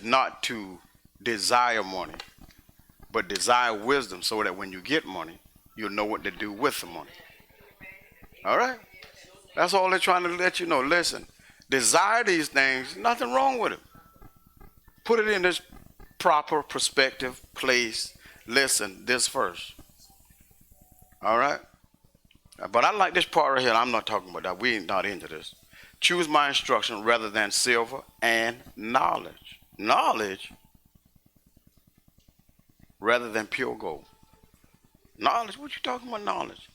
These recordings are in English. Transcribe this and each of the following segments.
is not to desire money, but desire wisdom so that when you get money, you'll know what to do with the money. All right? That's all they're trying to let you know. Listen, desire these things, nothing wrong with it. Put it in this proper perspective, place. Listen, this first. All right? But I like this part right here. I'm not talking about that. We ain't not into this. Choose my instruction rather than silver and knowledge. Knowledge rather than pure gold. Knowledge? What you talking about knowledge?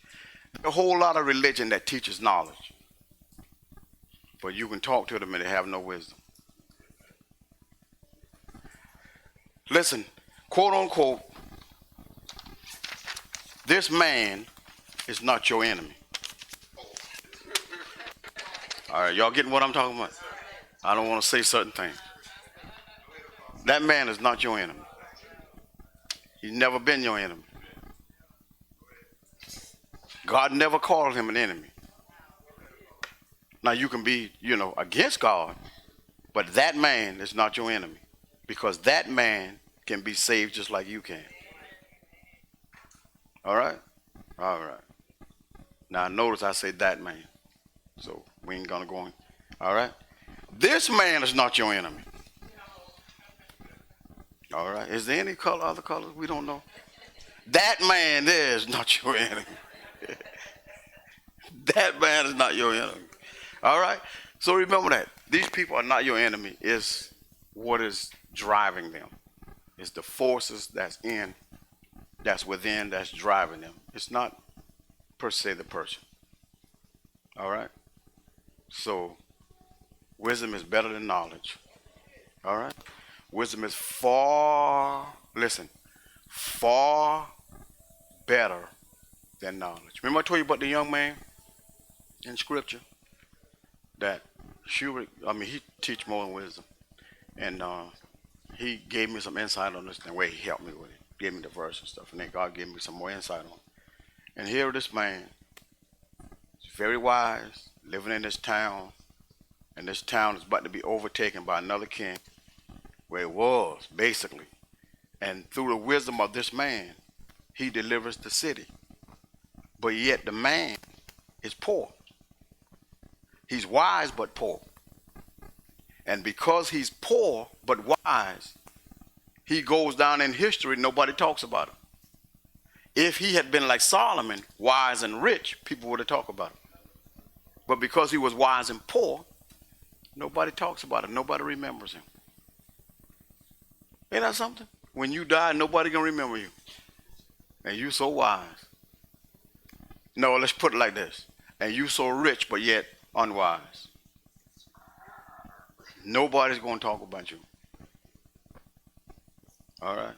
There's a whole lot of religion that teaches knowledge. But you can talk to them and they have no wisdom. Listen, quote unquote, this man is not your enemy. All right, y'all getting what I'm talking about? I don't want to say certain things. That man is not your enemy. He's never been your enemy. God never called him an enemy. Now you can be, against God, but that man is not your enemy because that man can be saved just like you can. All right? All right. Now notice I say that man. So we ain't going to go in. All right? This man is not your enemy. All right? Is there any other colors we don't know? That man there is not your enemy. That man is not your enemy. All right? So remember that. These people are not your enemy. It's what is driving them. It's the forces that's within, that's driving them. It's not per se the person. All right? So wisdom is better than knowledge. All right? Wisdom is far better than knowledge. Remember I told you about the young man in scripture that he teach more than wisdom. And he gave me some insight on this, the way he helped me with it. Gave me the verse and stuff. And then God gave me some more insight on it. And here this man is very wise, living in this town. And this town is about to be overtaken by another king. Where it was, basically. And through the wisdom of this man, he delivers the city. But yet the man is poor. He's wise but poor. And because he's poor but wise, he goes down in history, nobody talks about him. If he had been like Solomon, wise and rich, people would have talked about him. But because he was wise and poor, nobody talks about him. Nobody remembers him. Ain't that something? When you die, nobody gonna remember you. And you so wise. No, let's put it like this. And you so rich, but yet unwise. Nobody's gonna talk about you. All right.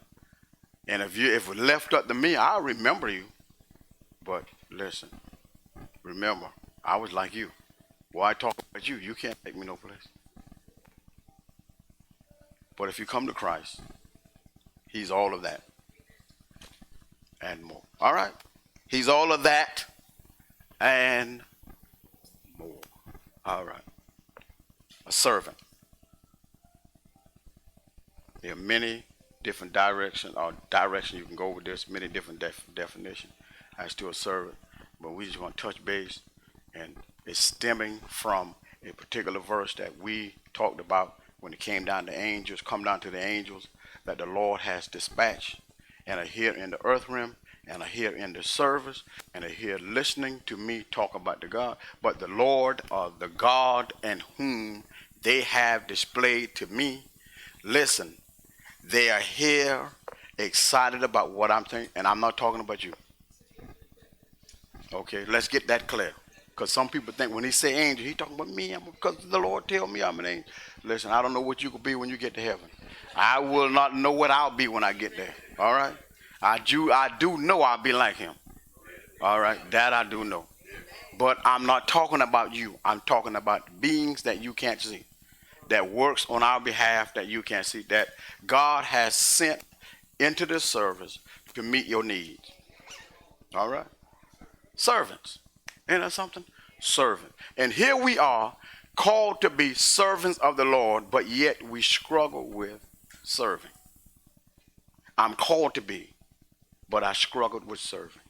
And if it left up to me, I'll remember you. But listen, remember, I was like you. Why talk about you? You can't take me no place. But if you come to Christ, he's all of that and more. All right? He's all of that and more. All right. A servant. There are many different directions you can go with this, many different definitions as to a servant. But we just want to touch base, and it's stemming from a particular verse that we talked about when it came down to angels, come down to the angels that the Lord has dispatched and are here in the earth realm and are here in the service and are here listening to me talk about the God. But the Lord or the God and whom they have displayed to me, listen, they are here excited about what I'm saying, and I'm not talking about you. Okay, let's get that clear. Because some people think when he say angel, he talking about me. Because the Lord tell me I'm an angel. Listen, I don't know what you could be when you get to heaven. I will not know what I'll be when I get there. All right? I do know I'll be like him. All right? That I do know. But I'm not talking about you. I'm talking about beings that you can't see. That works on our behalf that you can't see. That God has sent into this service to meet your needs. All right? Servants. Ain't that something? Servant. And here we are called to be servants of the Lord, but yet we struggle with serving. I'm called to be, but I struggled with serving.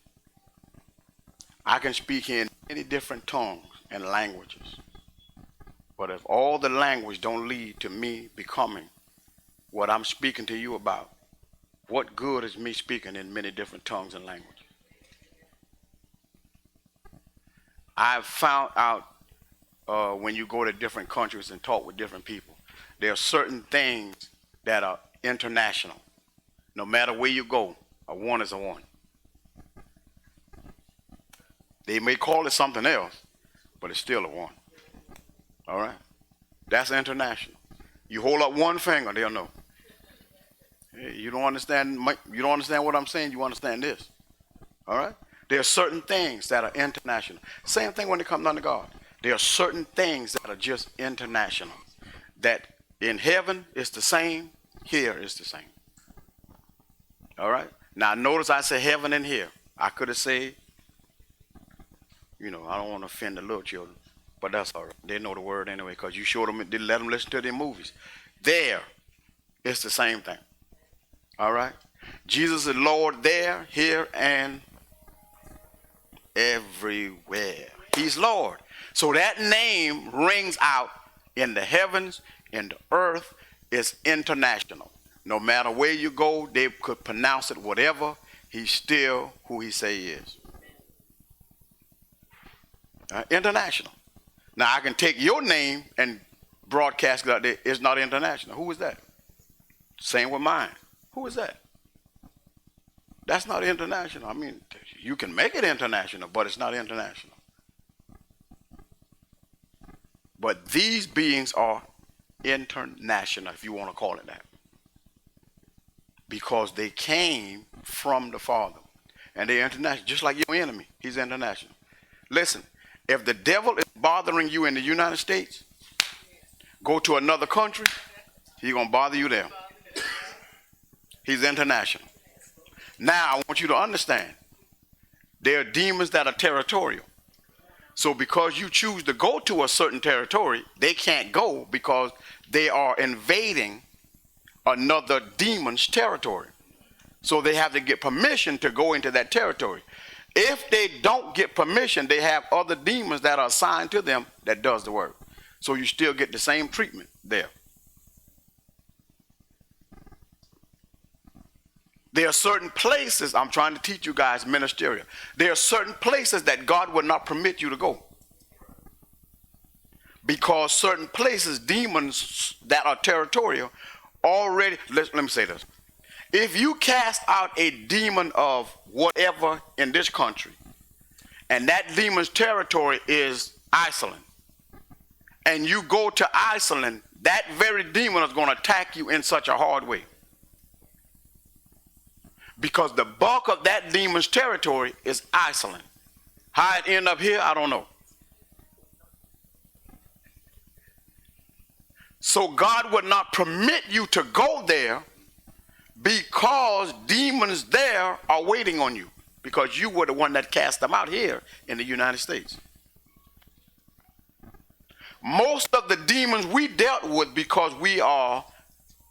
I can speak in many different tongues and languages, but if all the language don't lead to me becoming what I'm speaking to you about, what good is me speaking in many different tongues and languages? I've found out when you go to different countries and talk with different people, there are certain things that are international. No matter where you go, a one is a one. They may call it something else, but it's still a one. All right? That's international. You hold up one finger, they'll know. Hey, you don't understand what I'm saying, you understand this. All right? There are certain things that are international. Same thing when it comes down to God. There are certain things that are just international. That in heaven is the same, here is the same. All right? Now notice I say heaven and here. I could have said, I don't want to offend the little children, but that's all right. They know the word anyway because you showed them, they let them listen to their movies. There, it's the same thing. All right? Jesus is Lord there, here, and everywhere. He's Lord. So that name rings out in the heavens, in the earth. It's international. No matter where you go, they could pronounce it whatever. He's still who he say he is. International. Now I can take your name and broadcast it out there. It's not international. Who is that? Same with mine. Who is that? That's not international. I mean, you can make it international, but it's not international. But these beings are international, if you want to call it that. Because they came from the Father. And they're international, just like your enemy. He's international. Listen, if the devil is bothering you in the United States, go to another country, he's going to bother you there. He's international. Now, I want you to understand, there are demons that are territorial. So because you choose to go to a certain territory, they can't go because they are invading another demon's territory. So they have to get permission to go into that territory. If they don't get permission, they have other demons that are assigned to them that does the work. So you still get the same treatment there. There are certain places, I'm trying to teach you guys ministerial. There are certain places that God would not permit you to go. Because certain places, demons that are territorial, already, let me say this. If you cast out a demon of whatever in this country, and that demon's territory is Iceland, and you go to Iceland, that very demon is going to attack you in such a hard way. Because the bulk of that demon's territory is Iceland. How it end up here, I don't know. So God would not permit you to go there because demons there are waiting on you. Because you were the one that cast them out here in the United States. Most of the demons we dealt with because we are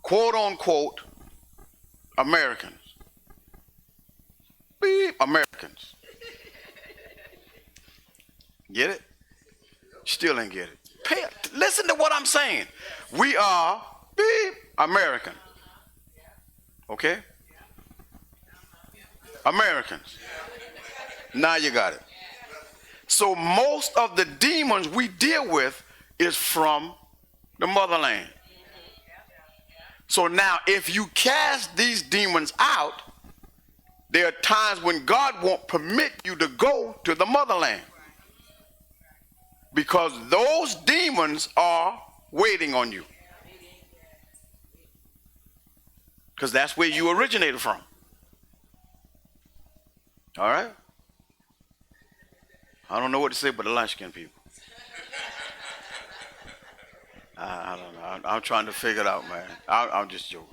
quote unquote Americans. Beep, Americans. Get it? Still ain't get it. Listen to what I'm saying. We are beep, American. Okay? Americans. Now you got it. So most of the demons we deal with is from the motherland. So now if you cast these demons out, there are times when God won't permit you to go to the motherland. Because those demons are waiting on you. Because that's where you originated from. All right? I don't know what to say but the light-skinned people. I don't know. I'm trying to figure it out, man. I'm just joking.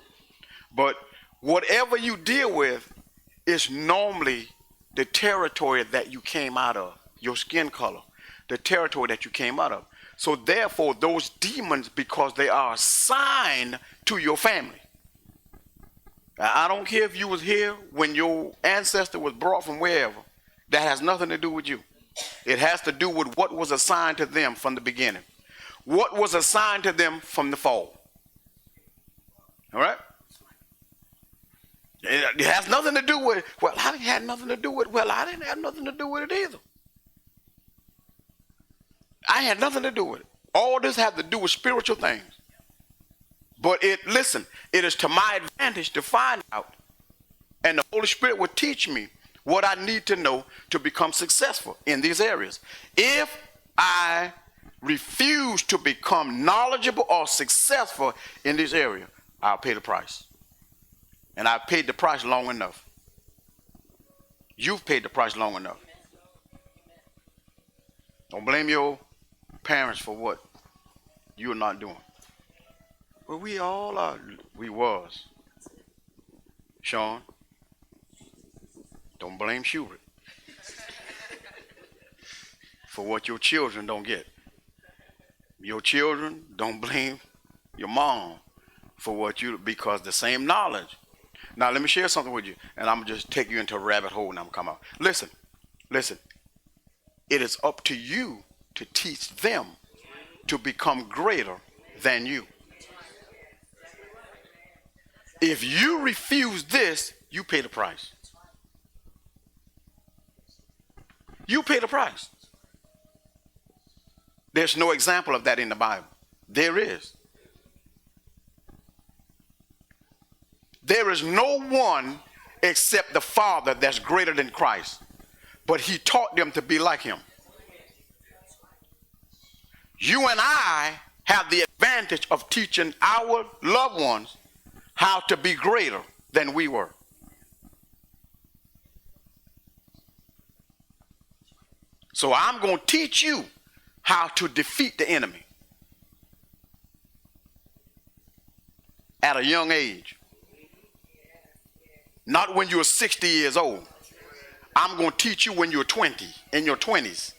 But whatever you deal with is normally the territory that you came out of, your skin color, the territory that you came out of. So therefore, those demons, because they are assigned to your family, I don't care if you was here when your ancestor was brought from wherever. That has nothing to do with you. It has to do with what was assigned to them from the beginning. What was assigned to them from the fall. All right? It has nothing to do with it. Well, I didn't have nothing to do with it. Well, I didn't have nothing to do with it either. I had nothing to do with it. All this had to do with spiritual things. But listen, it is to my advantage to find out. And the Holy Spirit will teach me what I need to know to become successful in these areas. If I refuse to become knowledgeable or successful in this area, I'll pay the price. And I've paid the price long enough. You've paid the price long enough. Don't blame your parents for what you're not doing. Well, we all are. We was. Sean, don't blame Schubert for what your children don't get. Your children, don't blame your mom for what you, because the same knowledge. Now, let me share something with you, and I'm going to just take you into a rabbit hole and I'm come out. Listen. It is up to you to teach them to become greater than you. If you refuse this, you pay the price. You pay the price. There's no example of that in the Bible. There is. There is no one except the Father that's greater than Christ. But he taught them to be like him. You and I have the advantage of teaching our loved ones how to be greater than we were. So I'm going to teach you how to defeat the enemy at a young age. Not when you're 60 years old. I'm going to teach you when you're 20, in your 20s.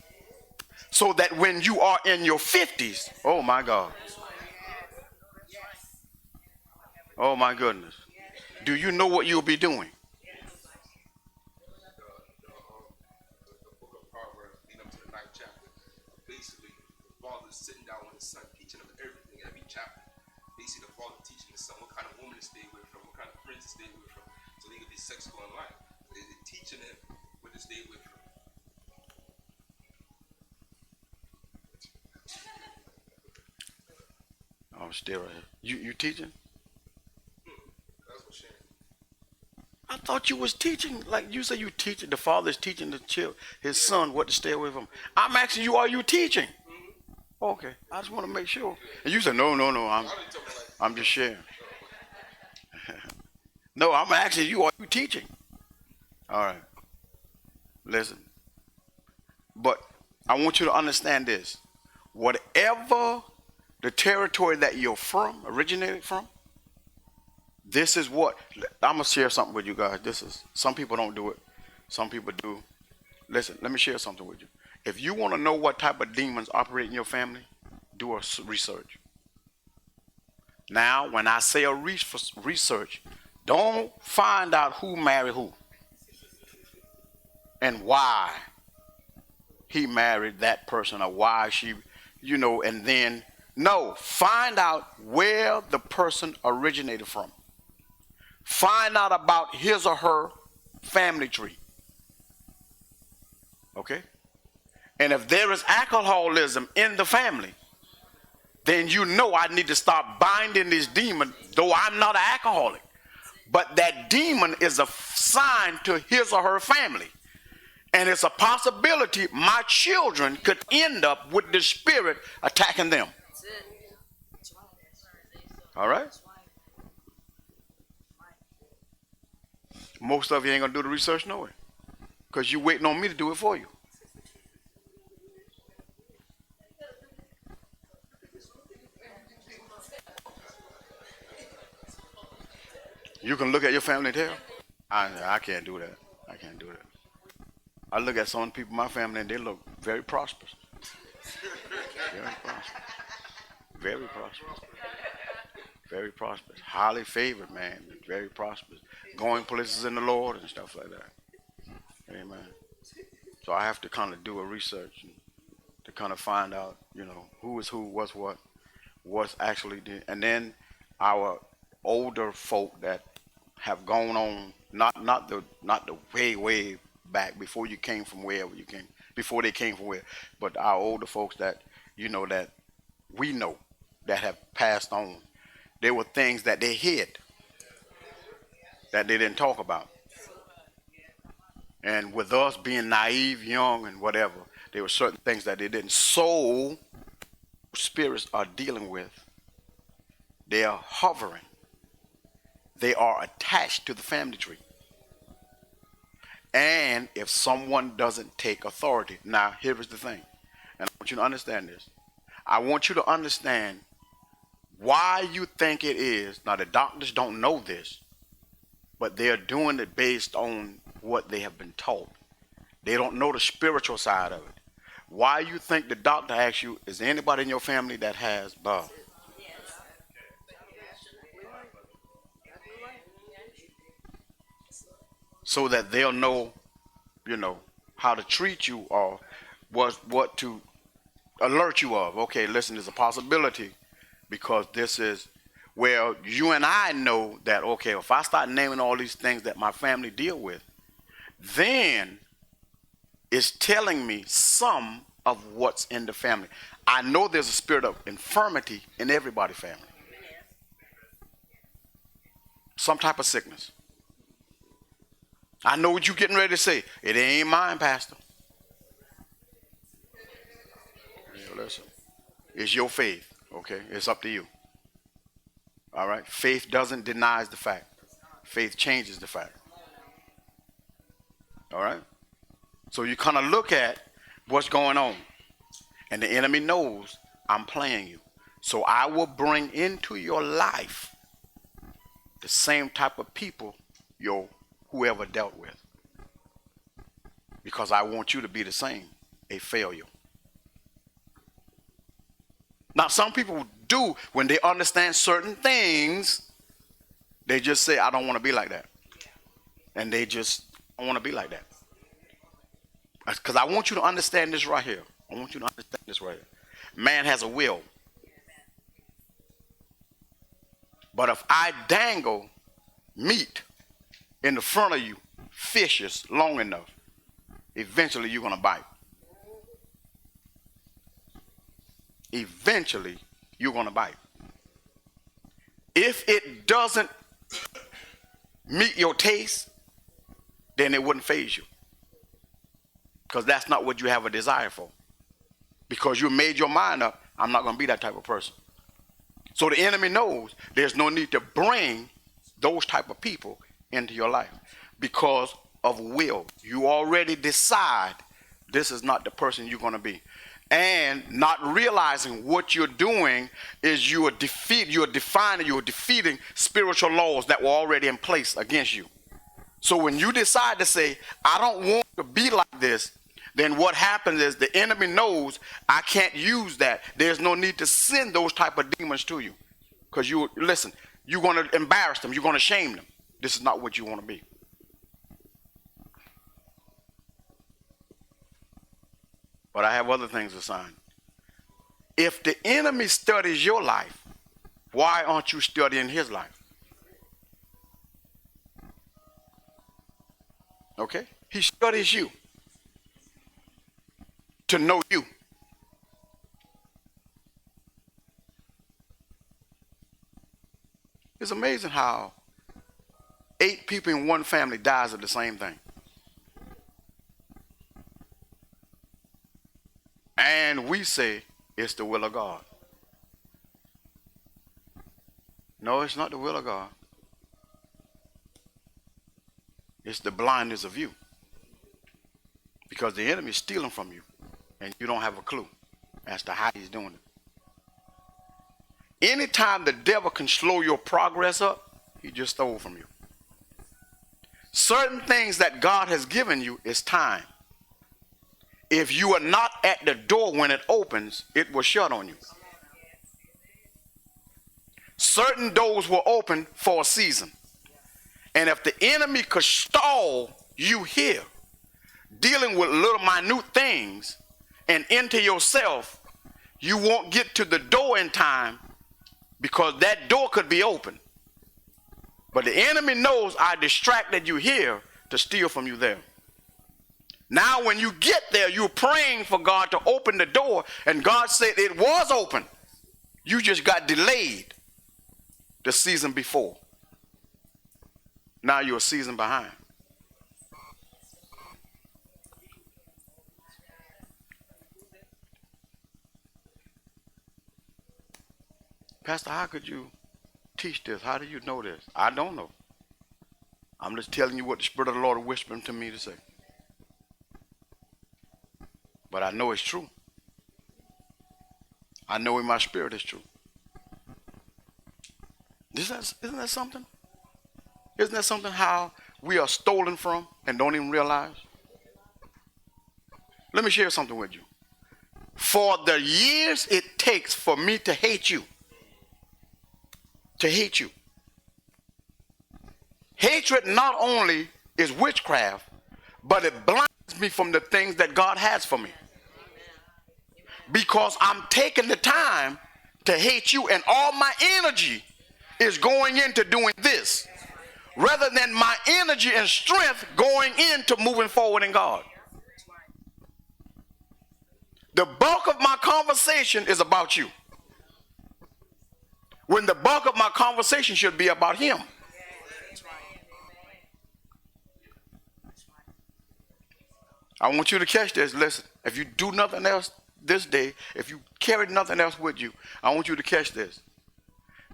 So that when you are in your 50s, oh my God. Oh my goodness. Do you know what you'll be doing? Basically, the father is sitting down with his son, teaching him everything, every chapter. Basically, the father teaching his son what kind of woman to stay away from, what kind of prince to stay away from, so they can be sexual in life. They're teaching him what to stay away from. I'm still right here. You teaching? That's what Shane. I thought you was teaching, like you say you teaching, the father's teaching his son what to stay away from. I'm asking you, are you teaching? Okay, I just want to make sure. And you said, no, I'm just sharing. No, I'm asking you, are you teaching? All right. Listen. But I want you to understand this. Whatever the territory that you're from, originated from, this is what, I'm going to share something with you guys. Some people don't do it. Some people do. Listen, let me share something with you. If you want to know what type of demons operate in your family, do a research. Now, when I say a research, don't find out who married who and why he married that person or why she, and then, no, find out where the person originated from. Find out about his or her family tree. Okay? And if there is alcoholism in the family, then I need to start binding this demon, though I'm not an alcoholic. But that demon is a sign to his or her family. And it's a possibility my children could end up with the spirit attacking them. All right? Most of you ain't going to do the research no way. Because you're waiting on me to do it for you. You can look at your family and tell. I can't do that. I can't do that. I look at some people in my family and they look very prosperous. Very prosperous. Very prosperous. Very prosperous. Highly favored man. Very prosperous. Going places in the Lord and stuff like that. Amen. So I have to kind of do a research and to kind of find out, who is who, what's actually did. And then our older folk that have gone on, not the way back before you came from wherever you came, before they came from where, but our older folks that that we know that have passed on. There were things that they hid that they didn't talk about. And with us being naive, young, and whatever, there were certain things that they didn't. Soul spirits are dealing with. They are hovering. They are attached to the family tree. And if someone doesn't take authority, now here is the thing, and I want you to understand this. I want you to understand why you think it is. Now the doctors don't know this, but they're doing it based on what they have been taught. They don't know the spiritual side of it. Why you think the doctor asks you, is there anybody in your family that has Bob? So that they'll know, how to treat you or what to alert you of. Okay, listen, there's a possibility because this is where you and I know that, okay, if I start naming all these things that my family deal with, then it's telling me some of what's in the family. I know there's a spirit of infirmity in everybody's family. Some type of sickness. I know what you're getting ready to say. It ain't mine, Pastor. Yeah, listen. It's your faith, okay? It's up to you. All right? Faith doesn't deny the fact. Faith changes the fact. All right? So you kind of look at what's going on. And the enemy knows I'm playing you. So I will bring into your life the same type of people your whoever dealt with. Because I want you to be the same, a failure. Now some people do, when they understand certain things, they just say, I don't want to be like that. And they just don't want to be like that. Because I want you to understand this right here. I want you to understand this right here. Man has a will. But if I dangle meat in the front of you, fishes, long enough, eventually you're going to bite. Eventually you're going to bite. If it doesn't meet your taste, then it wouldn't faze you. Because that's not what you have a desire for. Because you made your mind up, I'm not going to be that type of person. So the enemy knows there's no need to bring those type of people into your life because of will. You already decide this is not the person you're going to be. And not realizing what you're doing is you're defeating spiritual laws that were already in place against you. So when you decide to say, I don't want to be like this, then what happens is the enemy knows I can't use that. There's no need to send those type of demons to you. Because you're going to embarrass them. You're going to shame them. This is not what you want to be. But I have other things assigned. If the enemy studies your life, why aren't you studying his life? Okay? He studies you to know you. It's amazing how 8 people in one family dies of the same thing. And we say it's the will of God. No, it's not the will of God. It's the blindness of you. Because the enemy is stealing from you. And you don't have a clue as to how he's doing it. Anytime the devil can slow your progress up, he just stole from you. Certain things that God has given you is time. If you are not at the door when it opens, it will shut on you. certain doors were open for a season. And if the enemy could stall you here, dealing with little minute things and into yourself, you won't get to the door in time because that door could be open. But the enemy knows I distracted you here to steal from you there. Now when you get there, you're praying for God to open the door, and God said it was open. You just got delayed the season before. Now you're a season behind. Pastor, how could you teach this? How do you know this? I don't know. I'm just telling you what the Spirit of the Lord is whispering to me to say. But I know it's true. I know in my spirit it's true. Isn't that something? Isn't that something how we are stolen from and don't even realize? Let me share something with you. For the years it takes for me to hate you, hatred not only is witchcraft, but it blinds me from the things that God has for me. Because I'm taking the time to hate you, and all my energy is going into doing this, rather than my energy and strength going into moving forward in God. The bulk of my conversation is about you, when the bulk of my conversation should be about him. I want you to catch this. Listen, if you do nothing else this day, if you carry nothing else with you, I want you to catch this.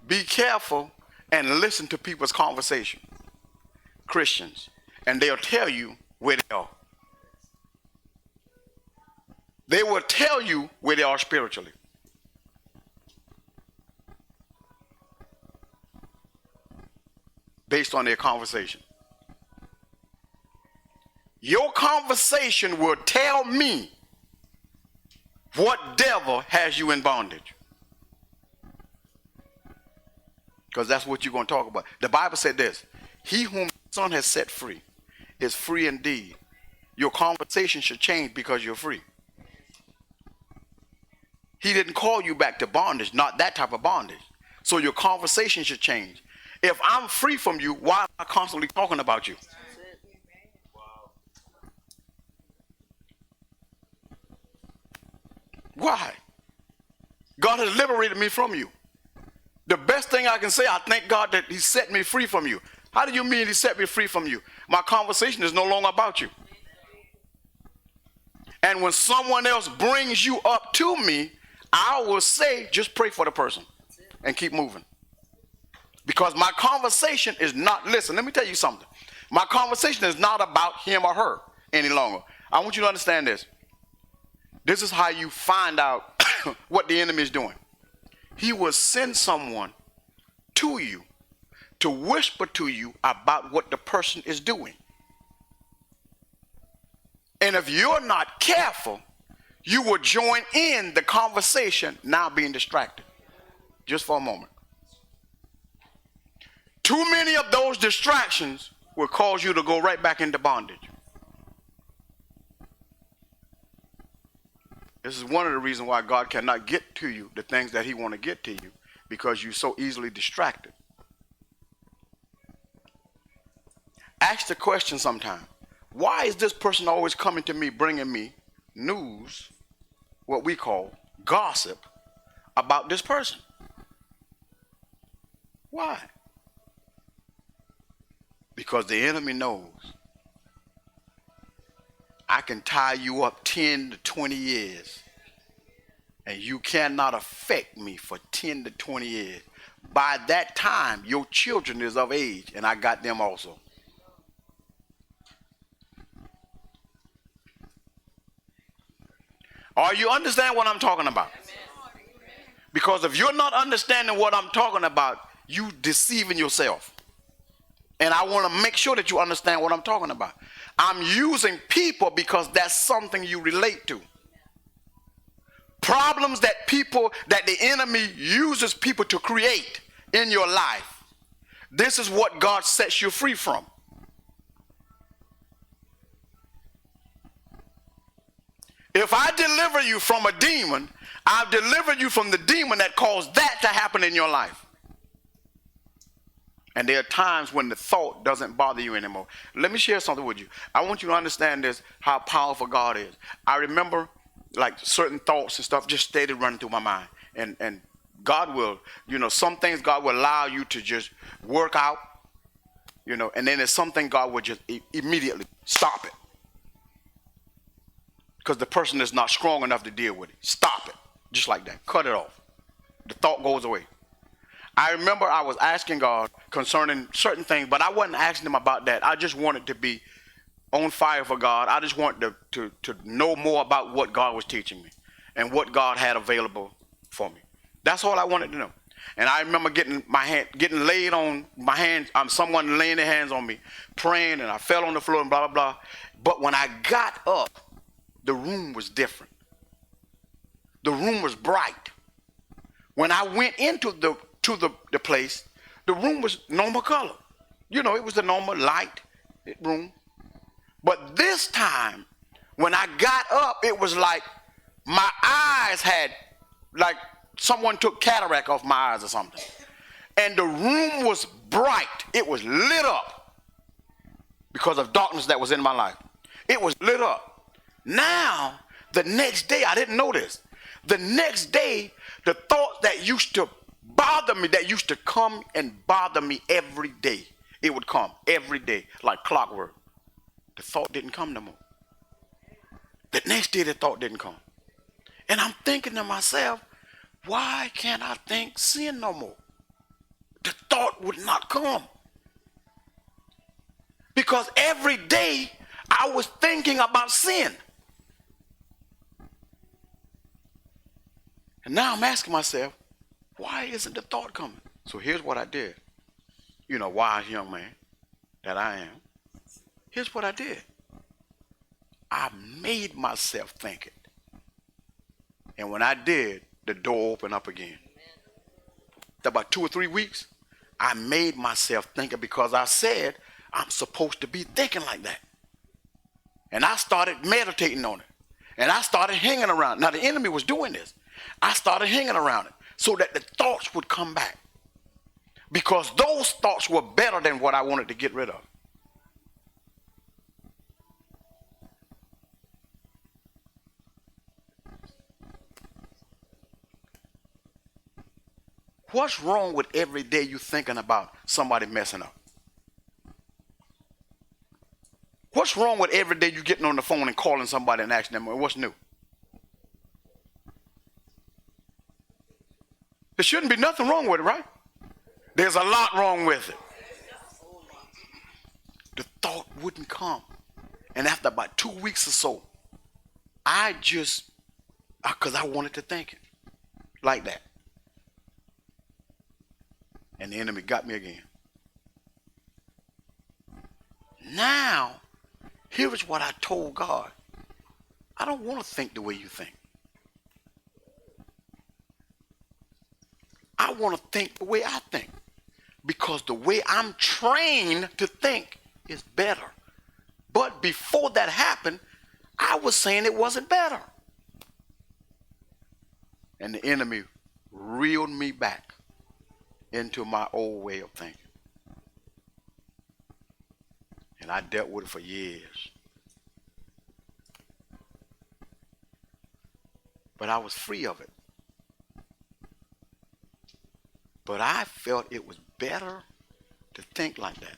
Be careful and listen to people's conversation, Christians, and they'll tell you where they are. They will tell you where they are spiritually. Based on their conversation. Your conversation will tell me what devil has you in bondage. Because that's what you're going to talk about. The Bible said this: he whom the Son has set free is free indeed. Your conversation should change because you're free. He didn't call you back to bondage, not that type of bondage. So your conversation should change. If I'm free from you, why am I constantly talking about you? Why? God has liberated me from you. The best thing I can say, I thank God that he set me free from you. How do you mean he set me free from you? My conversation is no longer about you. And when someone else brings you up to me, I will say, just pray for the person and keep moving. Because my conversation is not, listen, let me tell you something. My conversation is not about him or her any longer. I want you to understand this. This is how you find out what the enemy is doing. He will send someone to you to whisper to you about what the person is doing. And if you're not careful, you will join in the conversation, now being distracted. Just for a moment. Too many of those distractions will cause you to go right back into bondage. This is one of the reasons why God cannot get to you the things that he want to get to you, because you're so easily distracted. Ask the question sometime, why is this person always coming to me, bringing me news, what we call gossip, about this person? Why? Because the enemy knows I can tie you up 10 to 20 years, and you cannot affect me for 10 to 20 years. By that time, your children is of age, and I got them also. Are you understand what I'm talking about? Because if you're not understanding what I'm talking about, you deceiving yourself. And I want to make sure that you understand what I'm talking about. I'm using people because that's something you relate to. Problems that the enemy uses people to create, in your life, this is what God sets you free from. If I deliver you from a demon, I've delivered you from the demon that caused that to happen in your life. And there are times when the thought doesn't bother you anymore. Let me share something with you. I want you to understand this, how powerful God is. I remember like certain thoughts and stuff just steady running through my mind. And God will, some things God will allow you to just work out, and then there's something God will just immediately stop it. Because the person is not strong enough to deal with it. Stop it. Just like that. Cut it off. The thought goes away. I remember I was asking God concerning certain things, but I wasn't asking him about that. I just wanted to be on fire for God. I just wanted to know more about what God was teaching me and what God had available for me. That's all I wanted to know. And I remember getting laid on my hands, someone laying their hands on me, praying, and I fell on the floor and blah, blah, blah. But when I got up, the room was different. The room was bright. When I went into the place, the room was normal color. It was the normal light room. But this time, when I got up, it was like my eyes had, like someone took cataract off my eyes or something. And the room was bright. It was lit up because of darkness that was in my life. It was lit up. Now, the next day, I didn't know this. The next day, the thought that used to bother me, that used to come and bother me every day, it would come every day like clockwork. The thought didn't come no more. The next day, the thought didn't come. And I'm thinking to myself, why can't I think sin no more? The thought would not come. Because every day, I was thinking about sin. And now I'm asking myself, why isn't the thought coming? So here's what I did. Wise young man that I am. Here's what I did. I made myself think it. And when I did, the door opened up again. After about 2 or 3 weeks, I made myself think it because I said I'm supposed to be thinking like that. And I started meditating on it. And I started hanging around. Now, the enemy was doing this. I started hanging around it so that the thoughts would come back. Because those thoughts were better than what I wanted to get rid of. What's wrong with every day you thinking about somebody messing up? What's wrong with every day you getting on the phone and calling somebody and asking them, what's new? There shouldn't be nothing wrong with it, right? There's a lot wrong with it. The thought wouldn't come. And after about 2 weeks or so, because I wanted to think it like that. And the enemy got me again. Now, here's what I told God. I don't want to think the way you think. I want to think the way I think. Because the way I'm trained to think is better. But before that happened, I was saying it wasn't better. And the enemy reeled me back into my old way of thinking. And I dealt with it for years. But I was free of it. But I felt it was better to think like that.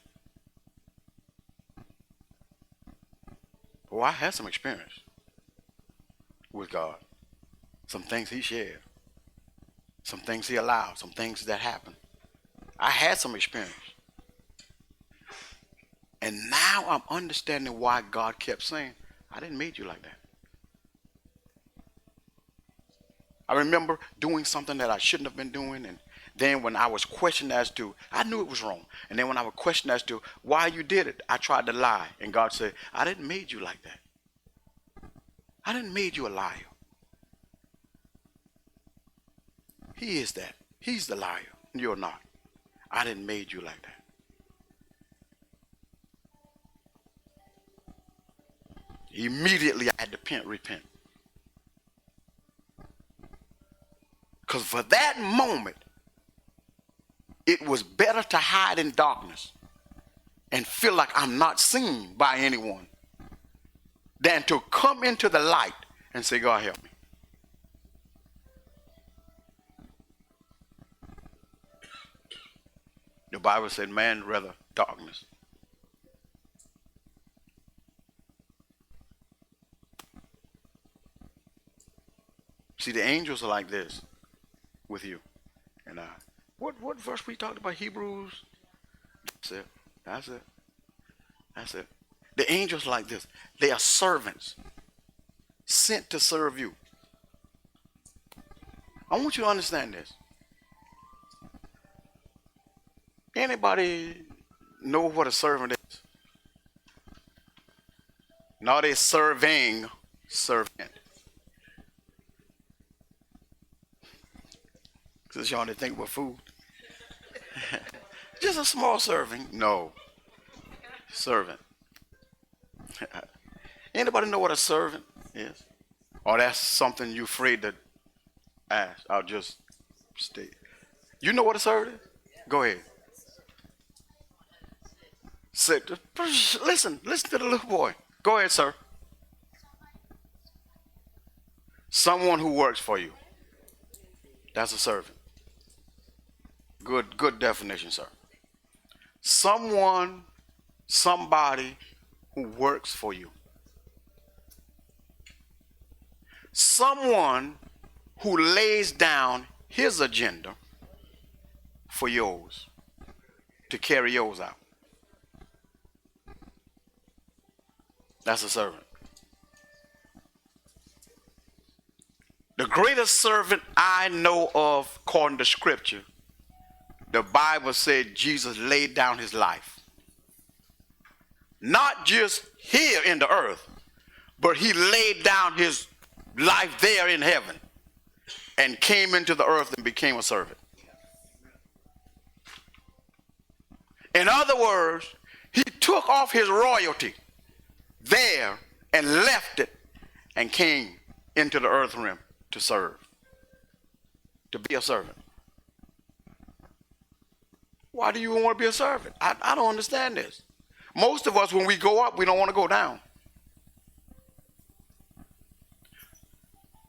Well, I had some experience with God. Some things he shared. Some things he allowed. Some things that happened. I had some experience. And now I'm understanding why God kept saying, I didn't make you like that. I remember doing something that I shouldn't have been doing, and then when I was questioned as to, I knew it was wrong. And then when I was questioned as to why you did it, I tried to lie. And God said, I didn't make you like that. I didn't make you a liar. He is that. He's the liar. You're not. I didn't made you like that. Immediately I had to repent. Because for that moment, it was better to hide in darkness and feel like I'm not seen by anyone than to come into the light and say, God help me. The Bible said man rather darkness. See, the angels are like this with you and I. What verse we talked about? Hebrews? That's it. That's it. That's it. The angels are like this. They are servants sent to serve you. I want you to understand this. Anybody know what a servant is? Not a serving servant. Since y'all didn't think about food. Just a small serving. No. Servant. Anybody know what a servant is? Or that's something you're afraid to ask? I'll just state. You know what a servant is? Go ahead. Sit. Listen to the little boy. Go ahead, sir. Someone who works for you. That's a servant. Good definition, sir. Somebody who works for you. Someone who lays down his agenda for yours, to carry yours out. That's a servant. The greatest servant I know of, according to Scripture, the Bible said Jesus laid down his life. Not just here in the earth, but he laid down his life there in heaven and came into the earth and became a servant. In other words, he took off his royalty there and left it and came into the earth realm to serve, to be a servant. Why do you want to be a servant? I don't understand this. Most of us, when we go up, we don't want to go down.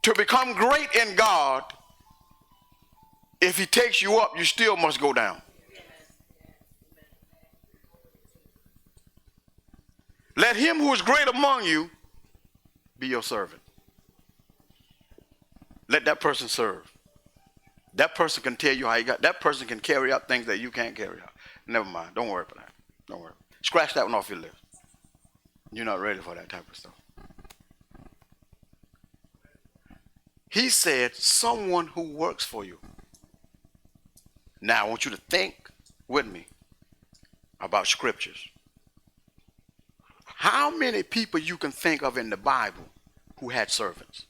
To become great in God, if he takes you up, you still must go down. Let him who is great among you be your servant. Let that person serve. That person can tell you how you got. That person can carry out things that you can't carry out. Never mind. Don't worry about that. Don't worry. Scratch that one off your list. You're not ready for that type of stuff. He said, someone who works for you. Now, I want you to think with me about scriptures. How many people you can think of in the Bible who had servants?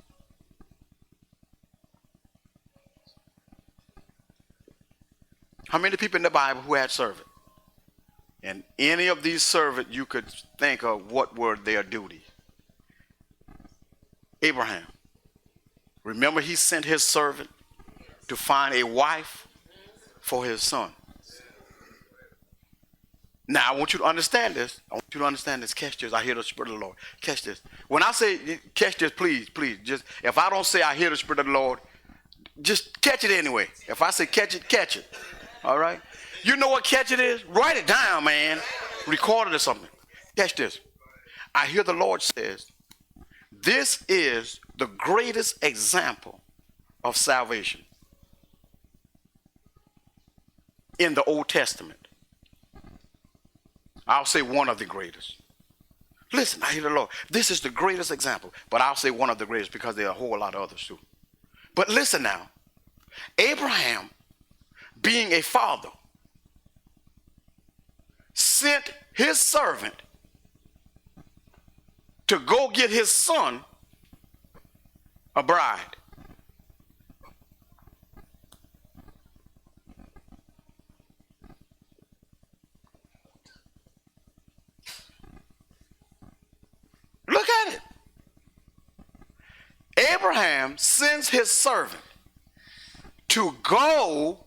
How many people in the Bible who had servants? And any of these servants you could think of what were their duties. Abraham. Remember he sent his servant to find a wife for his son. Now I want you to understand this. I want you to understand this. Catch this. I hear the Spirit of the Lord. Catch this. When I say catch this, please, just if I don't say I hear the Spirit of the Lord, just catch it anyway. If I say catch it, catch it. All right? You know what catch it is? Write it down, man. Record it or something. Catch this. I hear the Lord says, this is the greatest example of salvation in the Old Testament. I'll say one of the greatest. Listen, I hear the Lord. This is the greatest example, but I'll say one of the greatest because there are a whole lot of others too. But listen now. Abraham, being a father, sent his servant to go get his son a bride. Abraham sends his servant to go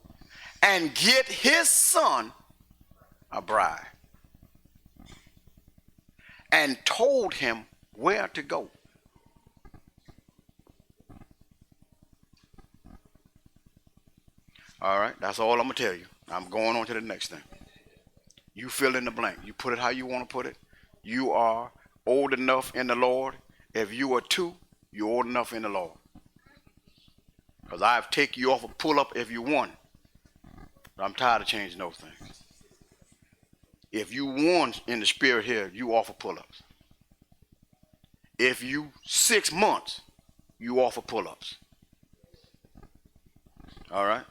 and get his son a bride, and told him where to go. All right, that's all I'm going to tell you. I'm going on to the next thing. You fill in the blank. You put it how you want to put it. You are old enough in the Lord. If you are 2, you're old enough in the Lord. Because I've taken you off a pull-up if you 1. But I'm tired of changing those things. If you 1 in the spirit here, you offer pull-ups. If you 6 months, you offer pull-ups. All right?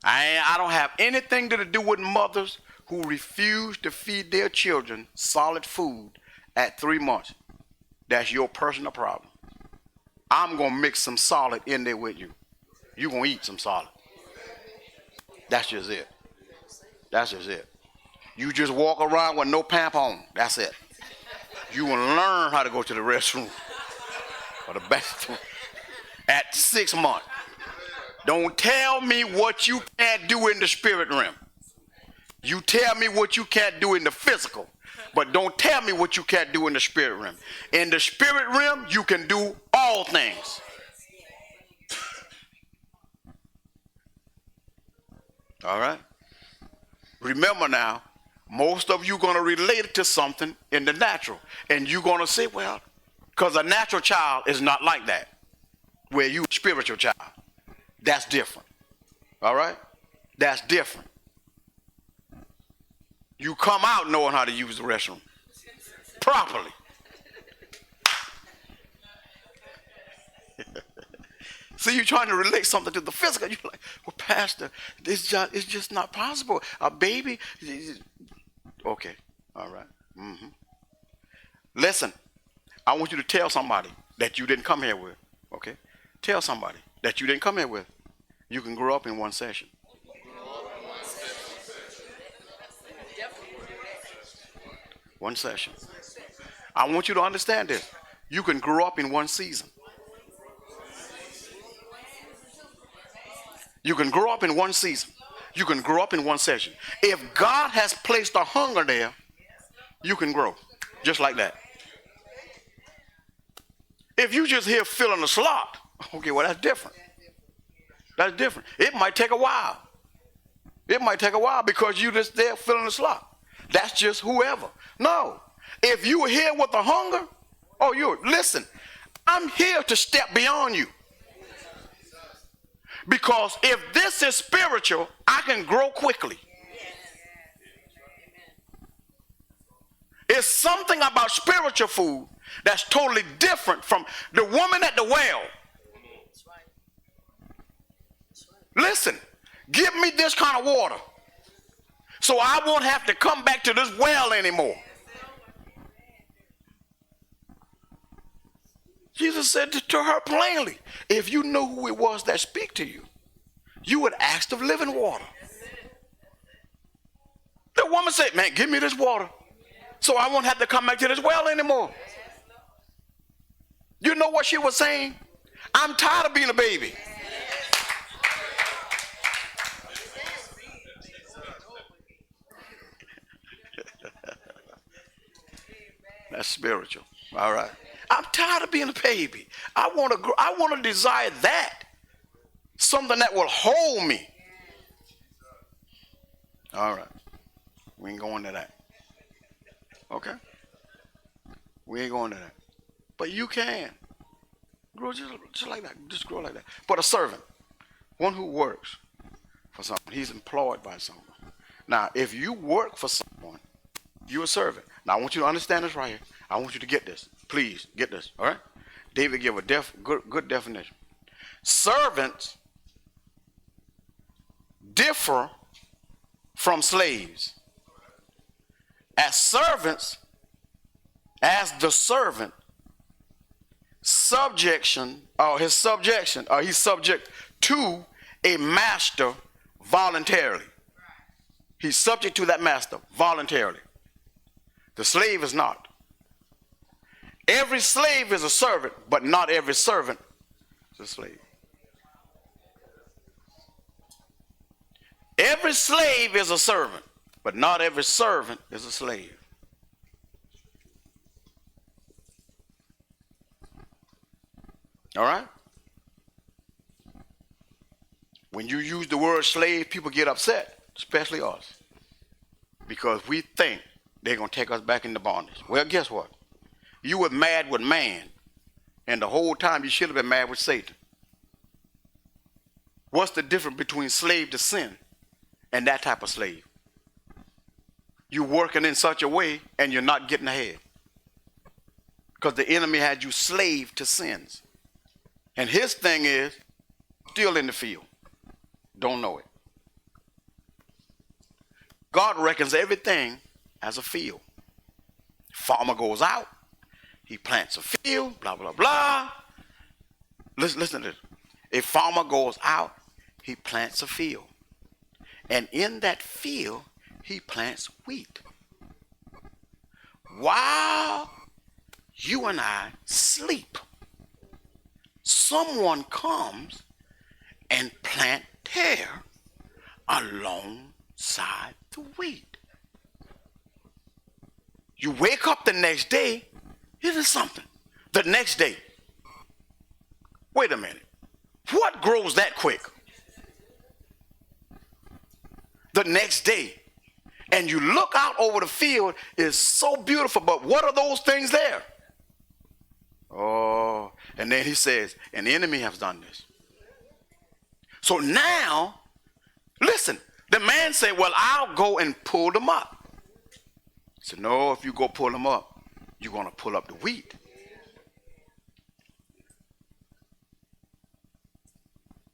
I don't have anything to do with mothers who refuse to feed their children solid food at 3 months. That's your personal problem. I'm going to mix some solid in there with you. You're going to eat some solid. That's just it. That's just it. You just walk around with no pamp on. That's it. You will learn how to go to the restroom or the bathroom at 6 months. Don't tell me what you can't do in the spirit realm. You tell me what you can't do in the physical, but don't tell me what you can't do in the spirit realm. In the spirit realm, you can do all things. All right? Remember now, most of you going to relate it to something in the natural. And you're going to say, well, because a natural child is not like that, where you a spiritual child. That's different. All right? That's different. You come out knowing how to use the restroom properly. See, you're trying to relate something to the physical. You're like, well, Pastor, it's just not possible. A baby. Okay. All right. Mm-hmm. Listen, I want you to tell somebody that you didn't come here with. Okay? Tell somebody that you didn't come here with. You can grow up in 1 session. One session. I want you to understand this. You can grow up in 1 season. You can grow up in 1 season. You can grow up in 1 session. If God has placed a hunger there, you can grow. Just like that. If you just here filling the slot, okay, well, that's different. That's different. It might take a while. It might take a while because you just there filling the slot. That's just whoever. No. If you are here with a hunger, listen, I'm here to step beyond you. Because if this is spiritual, I can grow quickly. It's something about spiritual food that's totally different from the woman at the well. Listen, give me this kind of water so I won't have to come back to this well anymore. Jesus said to her plainly, if you knew who it was that speak to you, you would ask of living water. The woman said, man, give me this water so I won't have to come back to this well anymore. You know what she was saying? I'm tired of being a baby. That's spiritual. All right. I'm tired of being a baby. I want to grow. I want to desire that. Something that will hold me. All right. We ain't going to that. Okay? We ain't going to that. But you can. Grow just like that. Just grow like that. But a servant, one who works for someone, he's employed by someone. Now, if you work for someone, you're a servant. Now, I want you to understand this right here. I want you to get this. Please, get this. All right? David gave a good definition. Servants differ from slaves. As servants, as the servant, he's subject to a master voluntarily. He's subject to that master voluntarily. The slave is not. Every slave is a servant, but not every servant is a slave. Every slave is a servant, but not every servant is a slave. All right? When you use the word slave, people get upset, especially us, because we think they're going to take us back into bondage. Well, guess what? You were mad with man, and the whole time you should have been mad with Satan. What's the difference between slave to sin and that type of slave? You're working in such a way and you're not getting ahead, because the enemy had you slave to sins. And his thing is still in the field. Don't know it. God reckons everything as a field. Farmer goes out, he plants a field, blah, blah, blah. Listen to this. A farmer goes out, he plants a field. And in that field, he plants wheat. While you and I sleep, someone comes and plant tare alongside the wheat. You wake up the next day, it is something. The next day, wait a minute, what grows that quick? The next day, and you look out over the field, it's so beautiful, but what are those things there? Oh, and then he says, an enemy has done this. So now, listen, the man said, well, I'll go and pull them up. He said, no, if you go pull them up, you're going to pull up the wheat.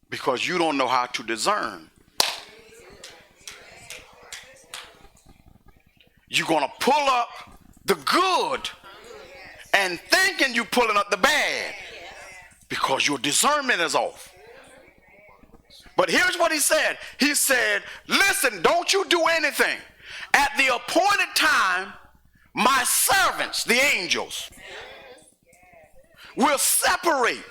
Because you don't know how to discern. You're going to pull up the good and thinking you're pulling up the bad because your discernment is off. But here's what he said. He said, listen, don't you do anything. At the appointed time, my servants, the angels, will separate.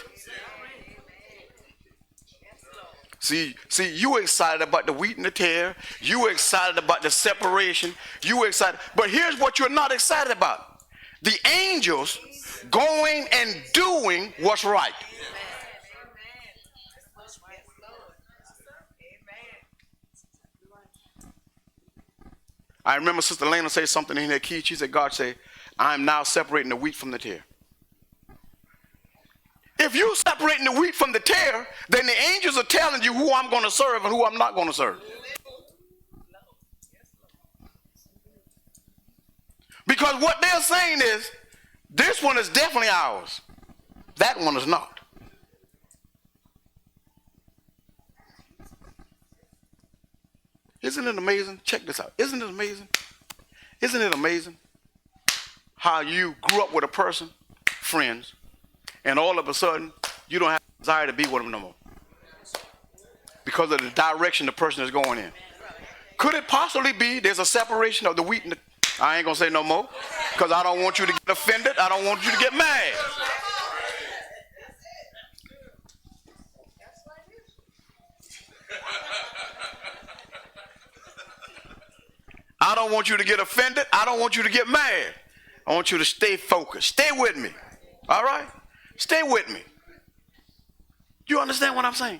See, you were excited about the wheat and the tare. You were excited about the separation. You were excited. But here's what you're not excited about. The angels going and doing what's right. I remember Sister Lena say something in that key. She said, God said, I'm now separating the wheat from the tare. If you're separating the wheat from the tare, then the angels are telling you who I'm going to serve and who I'm not going to serve. Because what they're saying is, this one is definitely ours. That one is not. Isn't it amazing? Check this out. Isn't it amazing? Isn't it amazing how you grew up with a person, friends, and all of a sudden you don't have a desire to be with them no more because of the direction the person is going in? Could it possibly be there's a separation of the wheat and the... I ain't going to say no more because I don't want you to get offended. I don't want you to get mad. I don't want you to get offended. I don't want you to get mad. I want you to stay focused. Stay with me. All right? Stay with me. You understand what I'm saying?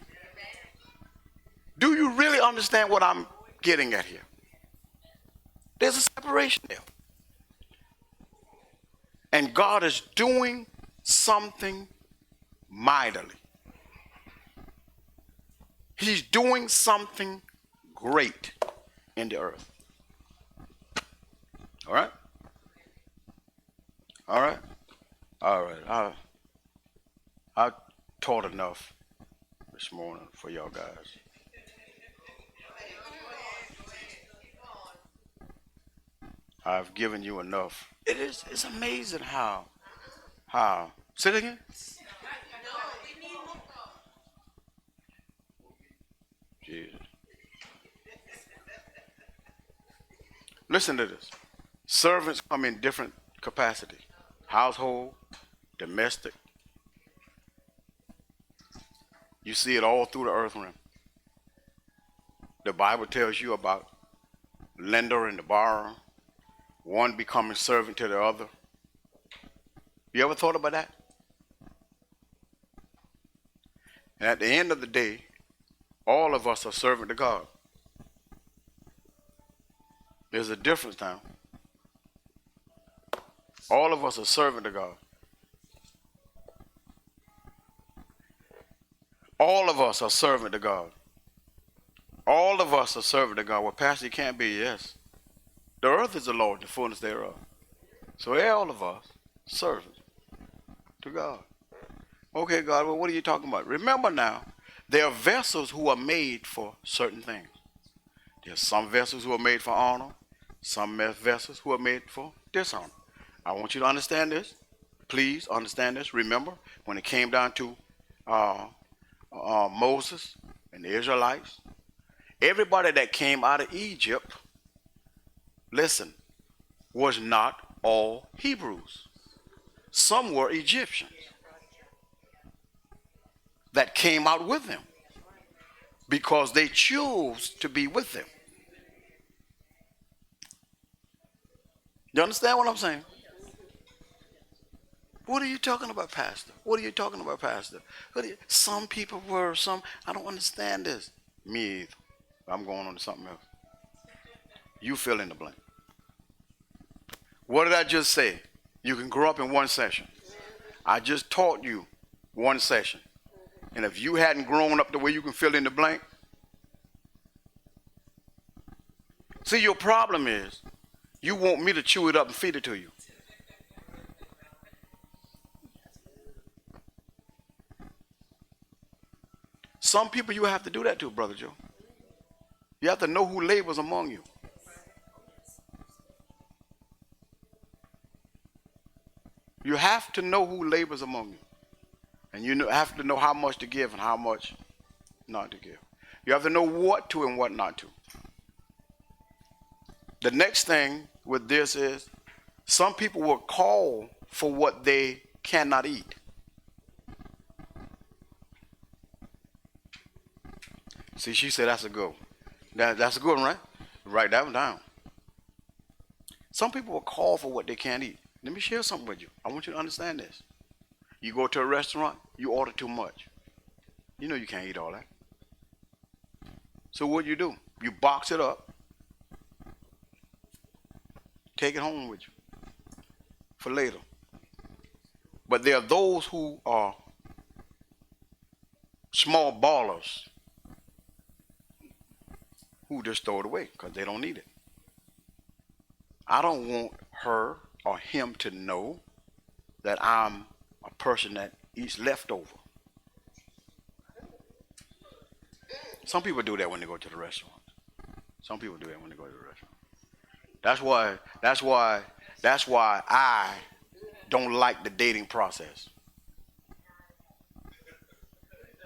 Do you really understand what I'm getting at here? There's a separation there. And God is doing something mightily. He's doing something great in the earth. All right? All right? All right. I taught enough this morning for y'all guys. I've given you enough. It's amazing how. Say it again? Jesus. Listen to this. Servants come in different capacity. Household, domestic. You see it all through the earth realm. The Bible tells you about lender and the borrower, one becoming servant to the other. You ever thought about that? And at the end of the day, all of us are servant to God. There's a difference now. All of us are servant to God. All of us are servant to God. All of us are servant to God. Well, Pastor, you can't be, yes. The earth is the Lord, the fullness thereof. So all of us servants to God. Okay, God, well, what are you talking about? Remember now, there are vessels who are made for certain things. There's some vessels who are made for honor, some vessels who are made for dishonor. I want you to understand this. Please understand this. Remember, when it came down to Moses and the Israelites, everybody that came out of Egypt, listen, was not all Hebrews. Some were Egyptians that came out with them because they chose to be with them. You understand what I'm saying? What are you talking about, Pastor? What are you talking about, Pastor? Some people were, some, I don't understand this. Me either. I'm going on to something else. You fill in the blank. What did I just say? You can grow up in one session. I just taught you one session. And if you hadn't grown up the way you can fill in the blank, see, your problem is you want me to chew it up and feed it to you. Some people you have to do that to, Brother Joe. You have to know who labors among you. You have to know who labors among you. And you have to know how much to give and how much not to give. You have to know what to and what not to. The next thing with this is some people will call for what they cannot eat. See, she said that's a good one. That's a good one, right? Write that one down. Some people will call for what they can't eat. Let me share something with you. I want you to understand this. You go to a restaurant, you order too much. You know you can't eat all that. So what do? You box it up, take it home with you for later. But there are those who are small ballers who just throw it away because they don't need it. I don't want her or him to know that I'm a person that eats leftover. Some people do that when they go to the restaurant. Some people do that when they go to the restaurant. That's why I don't like the dating process.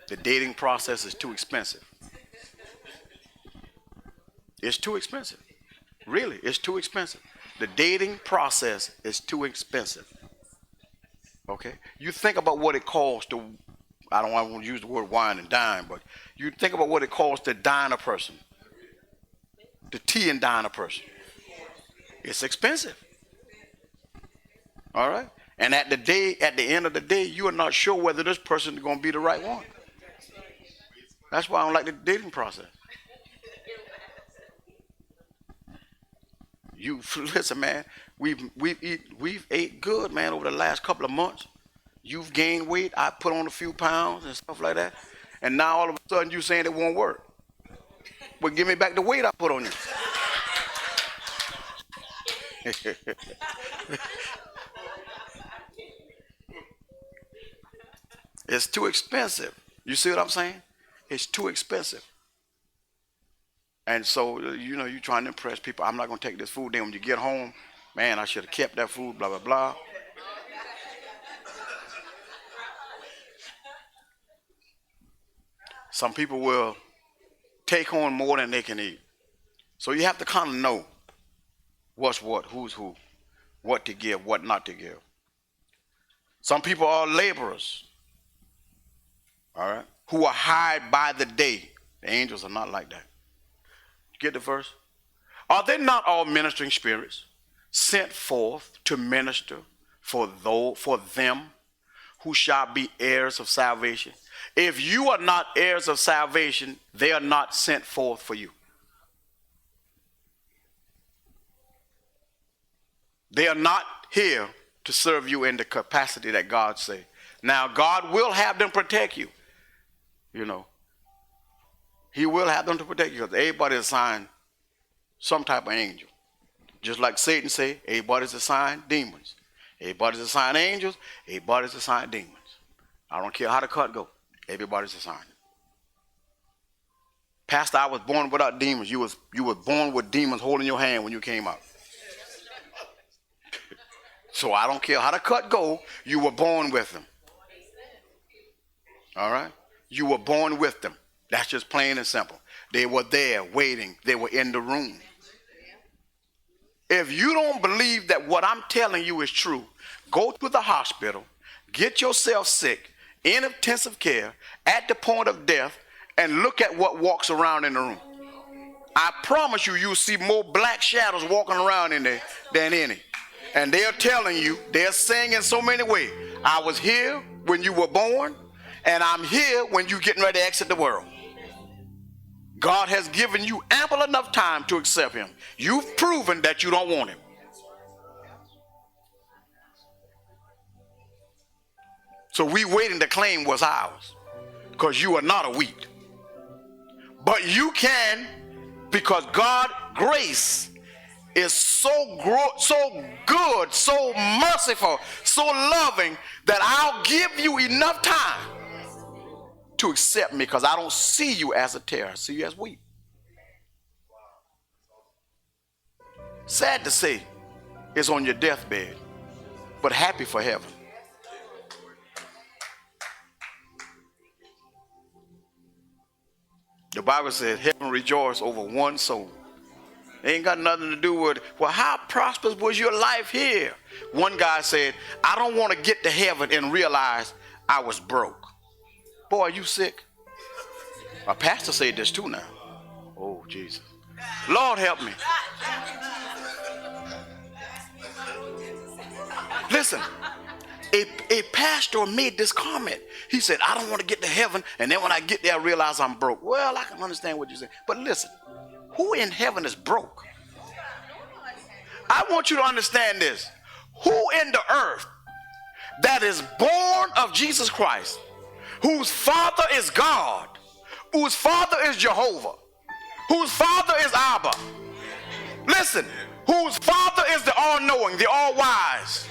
The dating process is too expensive. It's too expensive. Really, it's too expensive. The dating process is too expensive. Okay? You think about what it costs to, I don't want to use the word wine and dine, but you think about what it costs to dine a person. To tea and dine a person. It's expensive. All right? And at the end of the day, you are not sure whether this person is going to be the right one. That's why I don't like the dating process. You listen, man. We've ate good, man, over the last couple of months. You've gained weight. I put on a few pounds and stuff like that. And now all of a sudden you're saying it won't work. Well, give me back the weight I put on you. It's too expensive. You see what I'm saying? It's too expensive. And so, you're trying to impress people. I'm not going to take this food. Then when you get home, man, I should have kept that food, blah, blah, blah. Some people will take on more than they can eat. So you have to kind of know what's what, who's who, what to give, what not to give. Some people are laborers. All right? who are hired by the day. The angels are not like that. You get the verse? Are they not all ministering spirits sent forth to minister for them who shall be heirs of salvation? If you are not heirs of salvation, they are not sent forth for you. They are not here to serve you in the capacity that God say. Now, God will have them protect you. You know, he will have them to protect you because everybody is assigned some type of angel. Just like Satan say, everybody's assigned demons. Everybody's assigned angels. Everybody's assigned demons. I don't care how the cut go. Everybody's assigned. Pastor, I was born without demons. You was born with demons holding your hand when you came out. So I don't care how the cut go, you were born with them. All right? You were born with them. That's just plain and simple. They were there waiting. They were in the room. If you don't believe that what I'm telling you is true, go to the hospital, get yourself sick, in intensive care, at the point of death, and look at what walks around in the room. I promise you, you'll see more black shadows walking around in there than any. And they're telling you, they're saying in so many ways, I was here when you were born, and I'm here when you're getting ready to exit the world. God has given you ample enough time to accept him. You've proven that you don't want him. So we waiting to claim what's ours because you are not a wheat. But you can, because God's grace is so good, so merciful, so loving that I'll give you enough time to accept me because I don't see you as a terror. I see you as wheat. Sad to say, it's on your deathbed, but happy for heaven. The Bible says heaven rejoices over one soul. It ain't got nothing to do with, well, how prosperous was your life here? One guy said, I don't want to get to heaven and realize I was broke. Boy, are you sick? A pastor said this too now. Oh, Jesus. Lord help me. Listen, a pastor made this comment. He said, I don't want to get to heaven, and then when I get there, I realize I'm broke. Well, I can understand what you're saying. But listen, who in heaven is broke? I want you to understand this. Who in the earth that is born of Jesus Christ, whose father is God, whose father is Jehovah, whose father is Abba, listen, whose father is the all-knowing, the all-wise,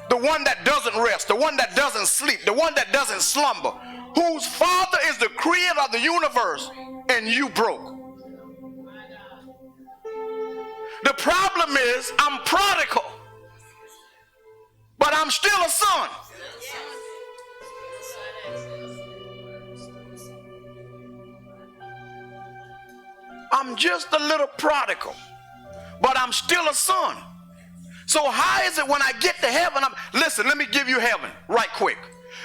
the one that doesn't rest, the one that doesn't sleep, the one that doesn't slumber, whose father is the creator of the universe, and you broke. The problem is I'm prodigal, but I'm still a son. I'm just a little prodigal, but I'm still a son. So how is it when I get to heaven, listen, let me give you heaven right quick.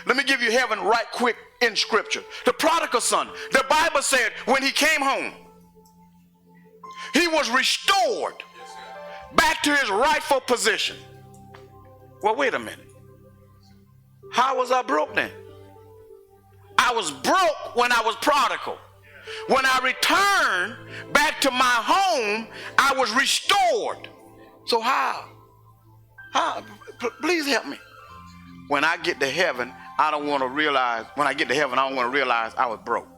Let me give you heaven right quick in scripture. The prodigal son, the Bible said when he came home, he was restored back to his rightful position. Well, wait a minute. How was I broke then? I was broke when I was prodigal. When I returned back to my home, I was restored. So how? How? Please help me. When I get to heaven, I don't want to realize, when I get to heaven, I don't want to realize I was broke.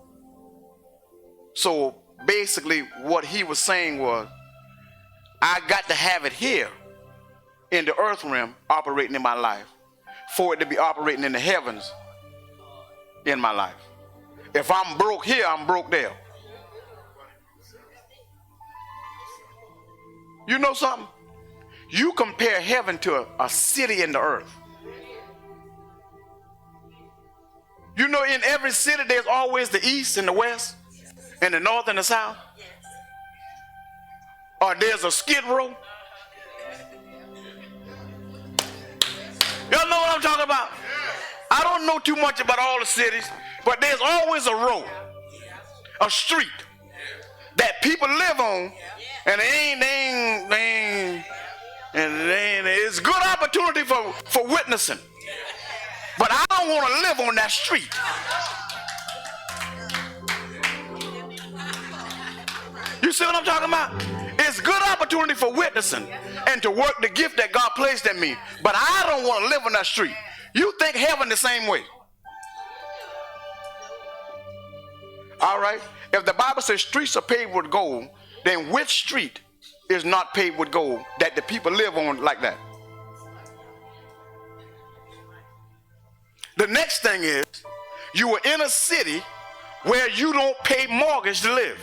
So basically what he was saying was, I got to have it here in the earth realm operating in my life for it to be operating in the heavens in my life. If I'm broke here, I'm broke there. You know something? You compare heaven to a city in the earth. You know, in every city, there's always the east and the west, and the north and the south. Or there's a skid row. Y'all know what I'm talking about? I don't don't know too much about all the cities, but there's always a road, a street that people live on, and it's a good opportunity for witnessing. But I don't want to live on that street. You see what I'm talking about? It's a good opportunity for witnessing and to work the gift that God placed in me. But I don't want to live on that street. You think heaven the same way? All right. If the Bible says streets are paved with gold, then which street is not paved with gold that the people live on like that? The next thing is, you are in a city where you don't pay mortgage to live.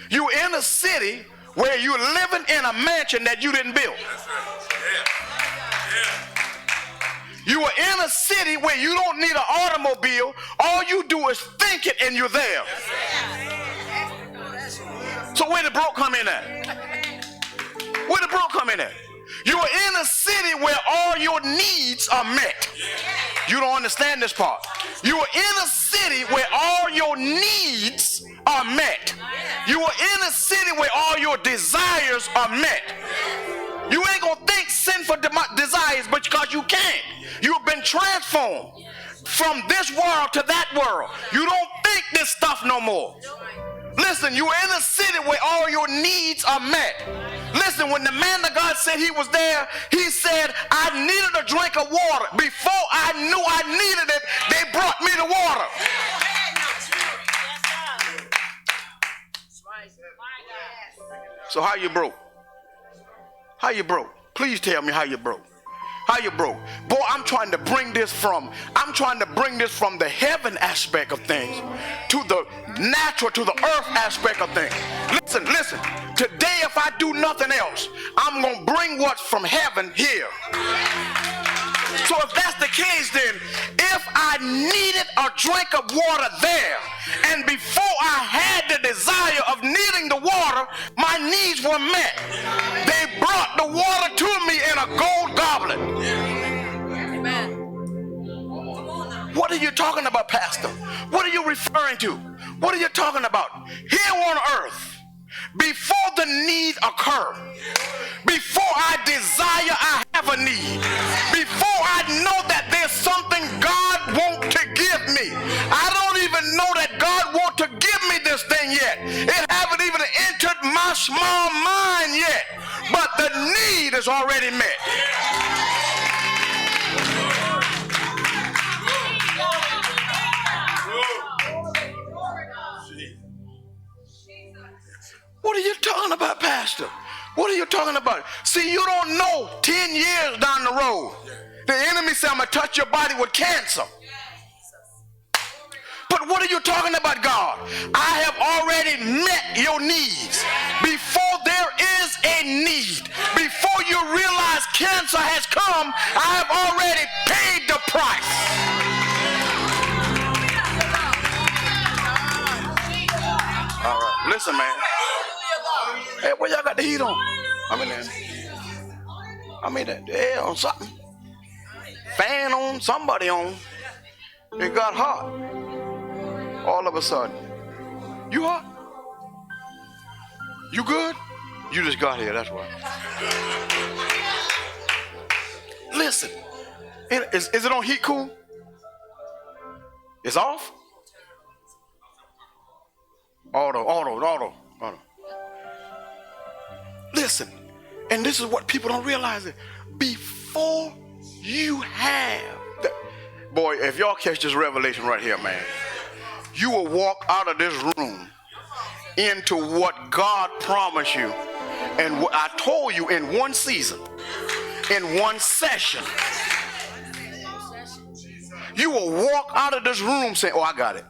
You're in a city where you're living in a mansion that you didn't build. You are in a city where you don't need an automobile. All you do is think it and you're there. So where the broke come in at? Where the broke come in at? You are in a city where all your needs are met. You don't understand this part. You are in a city where all your needs are met. You are in a city where all your desires are met. You ain't gonna think sinful desires, but because you can't. You've been transformed from this world to that world. You don't think this stuff no more. Listen, you're in a city where all your needs are met. Listen, when the man of God said he was there, he said, I needed a drink of water. Before I knew I needed it, they brought me the water. So how you broke? How you broke? Please tell me how you broke. How you broke? Boy, I'm trying to bring this from the heaven aspect of things to the natural, to the earth aspect of things. Listen. Today, if I do nothing else, I'm going to bring what's from heaven here. So if that's the case, then if I needed a drink of water there, and before I had the desire of needing the water, my needs were met. They brought the water to me in a gold goblet. Amen. What are you talking about, Pastor? What are you referring to? What are you talking about? Here on earth, before the need occur, before I desire I have a need, before I know that there's something God wants to give me, I don't even know that God wants to give me this thing yet. It haven't even entered my small mind yet, but the need is already met. What are you talking about, Pastor? What are you talking about? See, you don't know 10 years down the road. The enemy said, I'm going to touch your body with cancer. But what are you talking about, God? I have already met your needs. Before there is a need, before you realize cancer has come, I have already paid the price. All right, listen, man. Hey, where y'all got the heat on? Yeah, on something. Fan on, somebody on. It got hot. All of a sudden. You hot? You good? You just got here, that's why. Listen. Is it on heat cool? It's off? Auto. Listen, and this is what people don't realize. It before you have that, boy, if y'all catch this revelation right here, man, you will walk out of this room into what God promised you and what I told you in one season, in one session. You will walk out of this room saying, oh, I got it.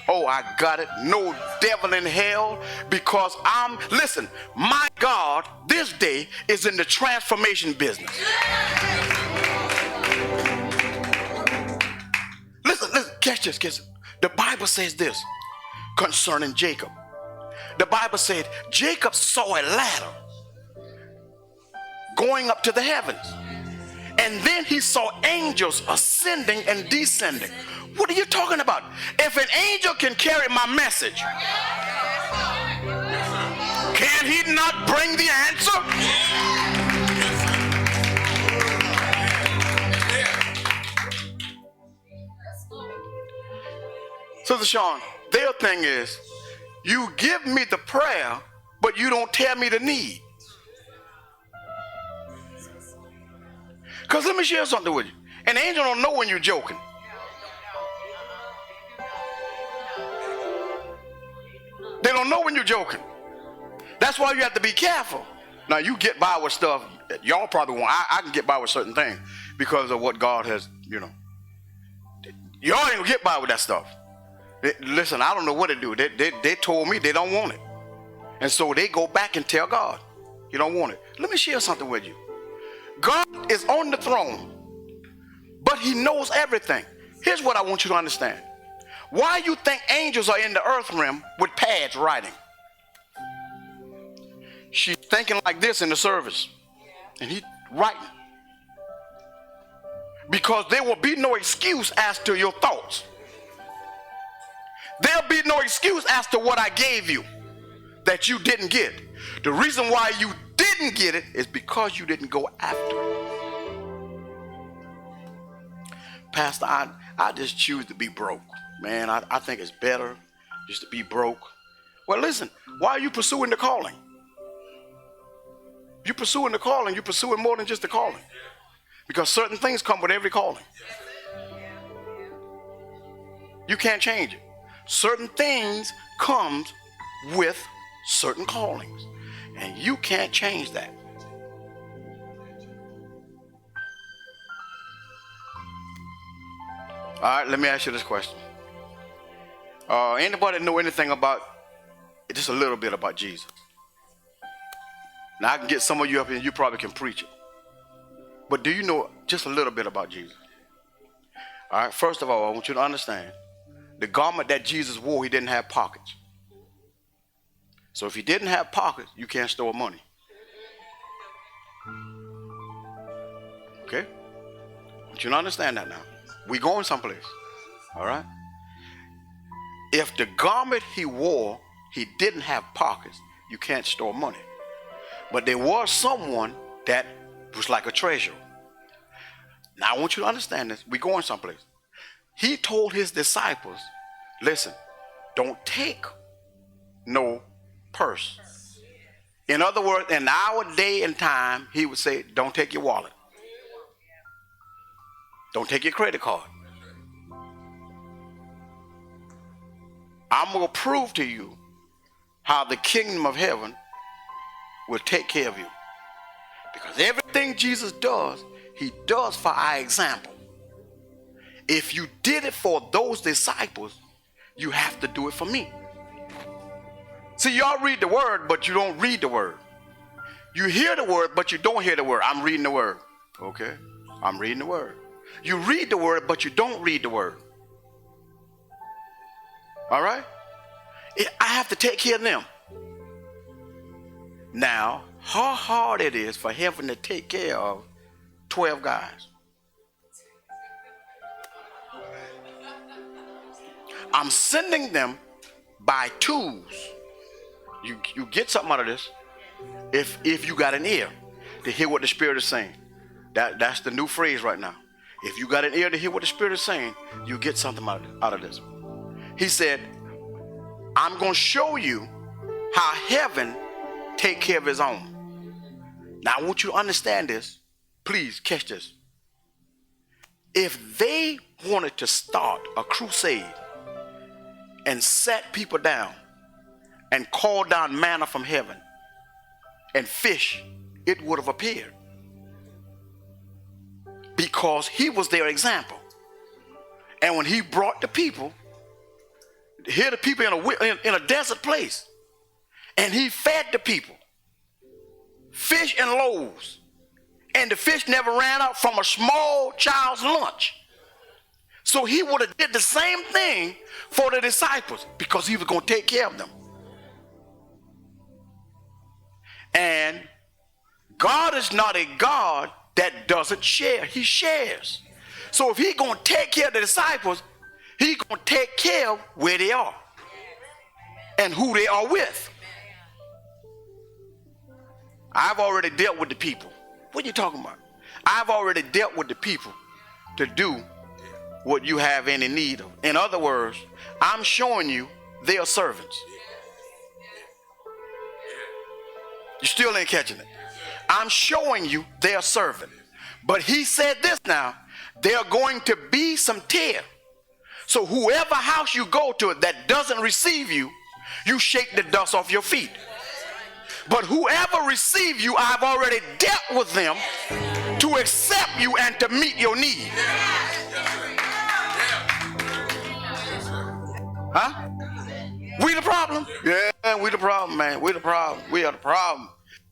Oh, I got it. No devil in hell, because listen, my God this day is in the transformation business. Listen, catch this. The Bible says this concerning Jacob. The Bible said Jacob saw a ladder going up to the heavens. And then he saw angels ascending and descending. What are you talking about? If an angel can carry my message, can he not bring the answer? Sister Sean, their thing is, you give me the prayer, but you don't tell me the need. Because let me share something with you. An angel don't know when you're joking. They don't know when you're joking. That's why you have to be careful. Now, you get by with stuff that y'all probably won't. I can get by with certain things because of what God has, Y'all ain't gonna get by with that stuff. Listen, I don't know what to do. They told me they don't want it. And so they go back and tell God, you don't want it. Let me share something with you. God is on the throne, but he knows everything. Here's what I want you to understand. Why you think angels are in the earth realm with pads writing? She's thinking like this in the service, and he's writing. Because there will be no excuse as to your thoughts. There'll be no excuse as to what I gave you that you didn't get. The reason why you didn't get it is because you didn't go after it. Pastor, I just choose to be broke. Man, I think it's better just to be broke. Well, listen, why are you pursuing the calling? You're pursuing the calling. You're pursuing more than just the calling. Because certain things come with every calling. You can't change it. Certain things comes with certain callings. And you can't change that. All right, let me ask you this question. Anybody know anything about, just a little bit about Jesus? Now, I can get some of you up here and you probably can preach it. But do you know just a little bit about Jesus? All right, first of all, I want you to understand, the garment that Jesus wore, he didn't have pockets. So if he didn't have pockets, you can't store money. Okay? I want you to understand that now. We're going someplace. All right? If the garment he wore, he didn't have pockets, you can't store money. But there was someone that was like a treasure. Now I want you to understand this. We're going someplace. He told his disciples, listen, don't take no purse. In other words, in our day and time, he would say, don't take your wallet. Don't take your credit card. I'm going to prove to you how the kingdom of heaven will take care of you. Because everything Jesus does, he does for our example. If you did it for those disciples, you have to do it for me. See, y'all read the word, but you don't read the word. You hear the word, but you don't hear the word. I'm reading the word. Okay? I'm reading the word. You read the word, but you don't read the word. All right? I have to take care of them. Now, how hard it is for heaven to take care of 12 guys. I'm sending them by twos. You get something out of this if you got an ear to hear what the Spirit is saying. That's the new phrase right now. If you got an ear to hear what the Spirit is saying, you get something out of this. He said, I'm going to show you how heaven take care of his own. Now, I want you to understand this. Please catch this. If they wanted to start a crusade and set people down and call down manna from heaven and fish, it would have appeared. Because he was their example. And when he brought the people, here the people in a desert place, and he fed the people fish and loaves, and the fish never ran out from a small child's lunch. So he would have did the same thing for the disciples because he was going to take care of them. And God is not a God that doesn't share. He shares. So if he's going to take care of the disciples, he's going to take care of where they are and who they are with. I've already dealt with the people. What are you talking about? I've already dealt with the people to do what you have any need of. In other words, I'm showing you they are servants. You still ain't catching it. I'm showing you they are servant. But he said this now, there are going to be some tear. So whoever house you go to that doesn't receive you, you shake the dust off your feet. But whoever receives you, I've already dealt with them to accept you and to meet your need. Huh? We the problem? Yeah, we the problem, man. We the problem. We are the problem.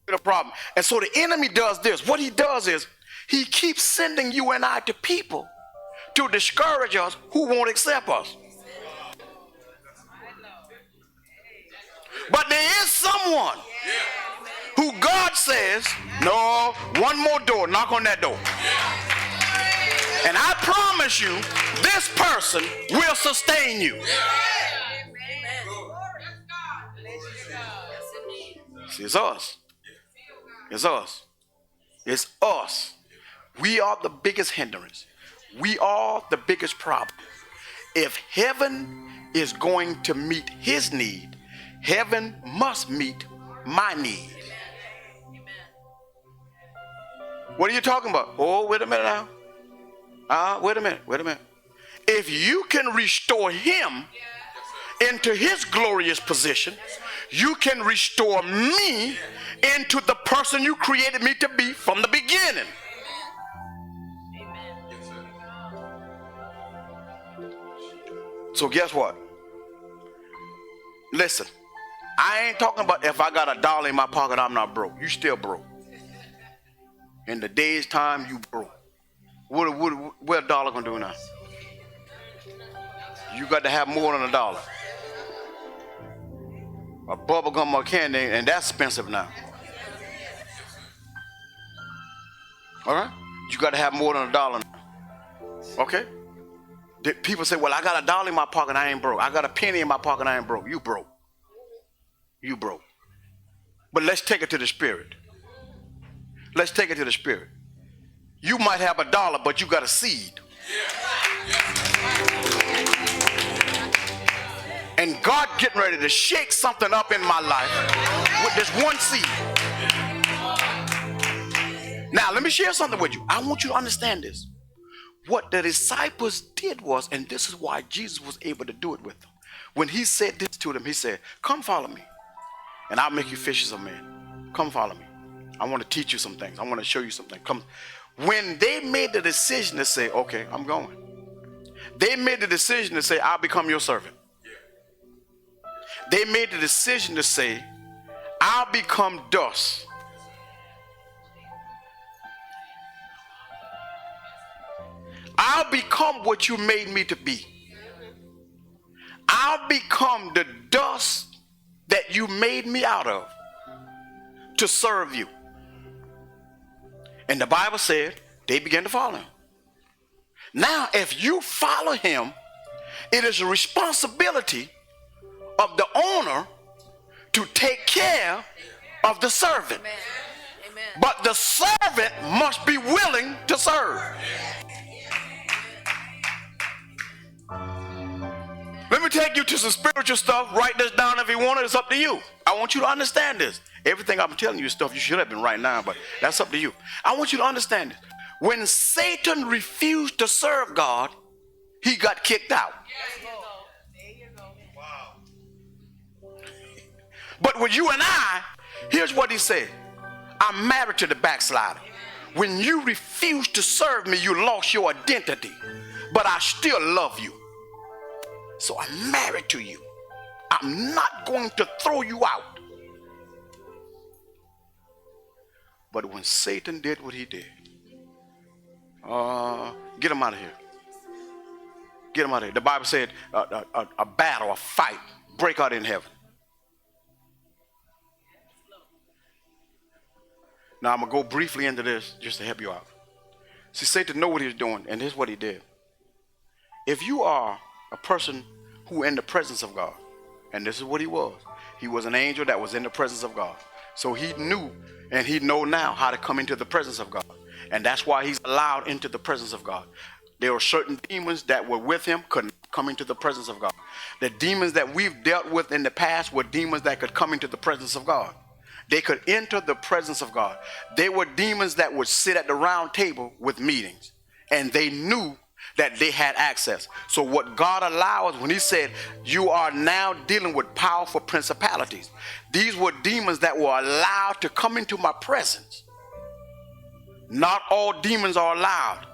We're the problem. And so the enemy does this. What he does is he keeps sending you and I to people to discourage us who won't accept us. But there is someone who God says, no, one more door, knock on that door. And I promise you, this person will sustain you. See, it's us. It's us. It's us. We are the biggest hindrance. We are the biggest problem. If heaven is going to meet his need, heaven must meet my need. What are you talking about? Oh, wait a minute now. Wait a minute. If you can restore him into his glorious position, you can restore me into the person you created me to be from the beginning. So guess what? Listen, I ain't talking about if I got $1 in my pocket, I'm not broke. You still broke. In the day's time, you broke. What a dollar gonna do now? You got to have more than $1. A bubble gum or candy, and that's expensive now. All right? You got to have more than $1 now. Okay? People say, well, I got $1 in my pocket, I ain't broke. I got a penny in my pocket, I ain't broke. You broke. You broke. But let's take it to the spirit. Let's take it to the spirit. You might have $1, but you got a seed. And God getting ready to shake something up in my life with this one seed. Now, let me share something with you. I want you to understand this. What the disciples did was, and this is why Jesus was able to do it with them. When he said this to them, he said, come follow me, and I'll make you fishers of men. Come follow me. I want to teach you some things. I want to show you something. Come. When they made the decision to say, okay, I'm going. They made the decision to say, I'll become your servant. They made the decision to say, I'll become dust. I'll become what you made me to be. I'll become the dust that you made me out of to serve you. And the Bible said they began to follow him. Now, if you follow him, it is a responsibility of the owner to take care of the servant. Amen. Amen. But the servant must be willing to serve. Let me take you to some spiritual stuff. Write this down if you want it. It's up to you. I want you to understand this. Everything I'm telling you is stuff you should have been writing down, but that's up to you. I want you to understand this. When Satan refused to serve God, he got kicked out. There you go. Wow. But with you and I, here's what he said. I'm married to the backslider. When you refused to serve me, you lost your identity. But I still love you. So I'm married to you. I'm not going to throw you out. But when Satan did what he did, get him out of here. Get him out of here. The Bible said a battle, a fight, break out in heaven. Now I'm going to go briefly into this just to help you out. See, Satan knew what he was doing, and here's what he did. If you are a person who in the presence of God, and this is what he was an angel that was in the presence of God. So he knew, and he know now how to come into the presence of God. And that's why he's allowed into the presence of God. There were certain demons that were with him, couldn't come into the presence of God. The demons that we've dealt with in the past were demons that could come into the presence of God. They could enter the presence of God. They were demons that would sit at the round table with meetings, and they knew that they had access. So what God allows, when he said, you are now dealing with powerful principalities, these were demons that were allowed to come into my presence. Not all demons are allowed.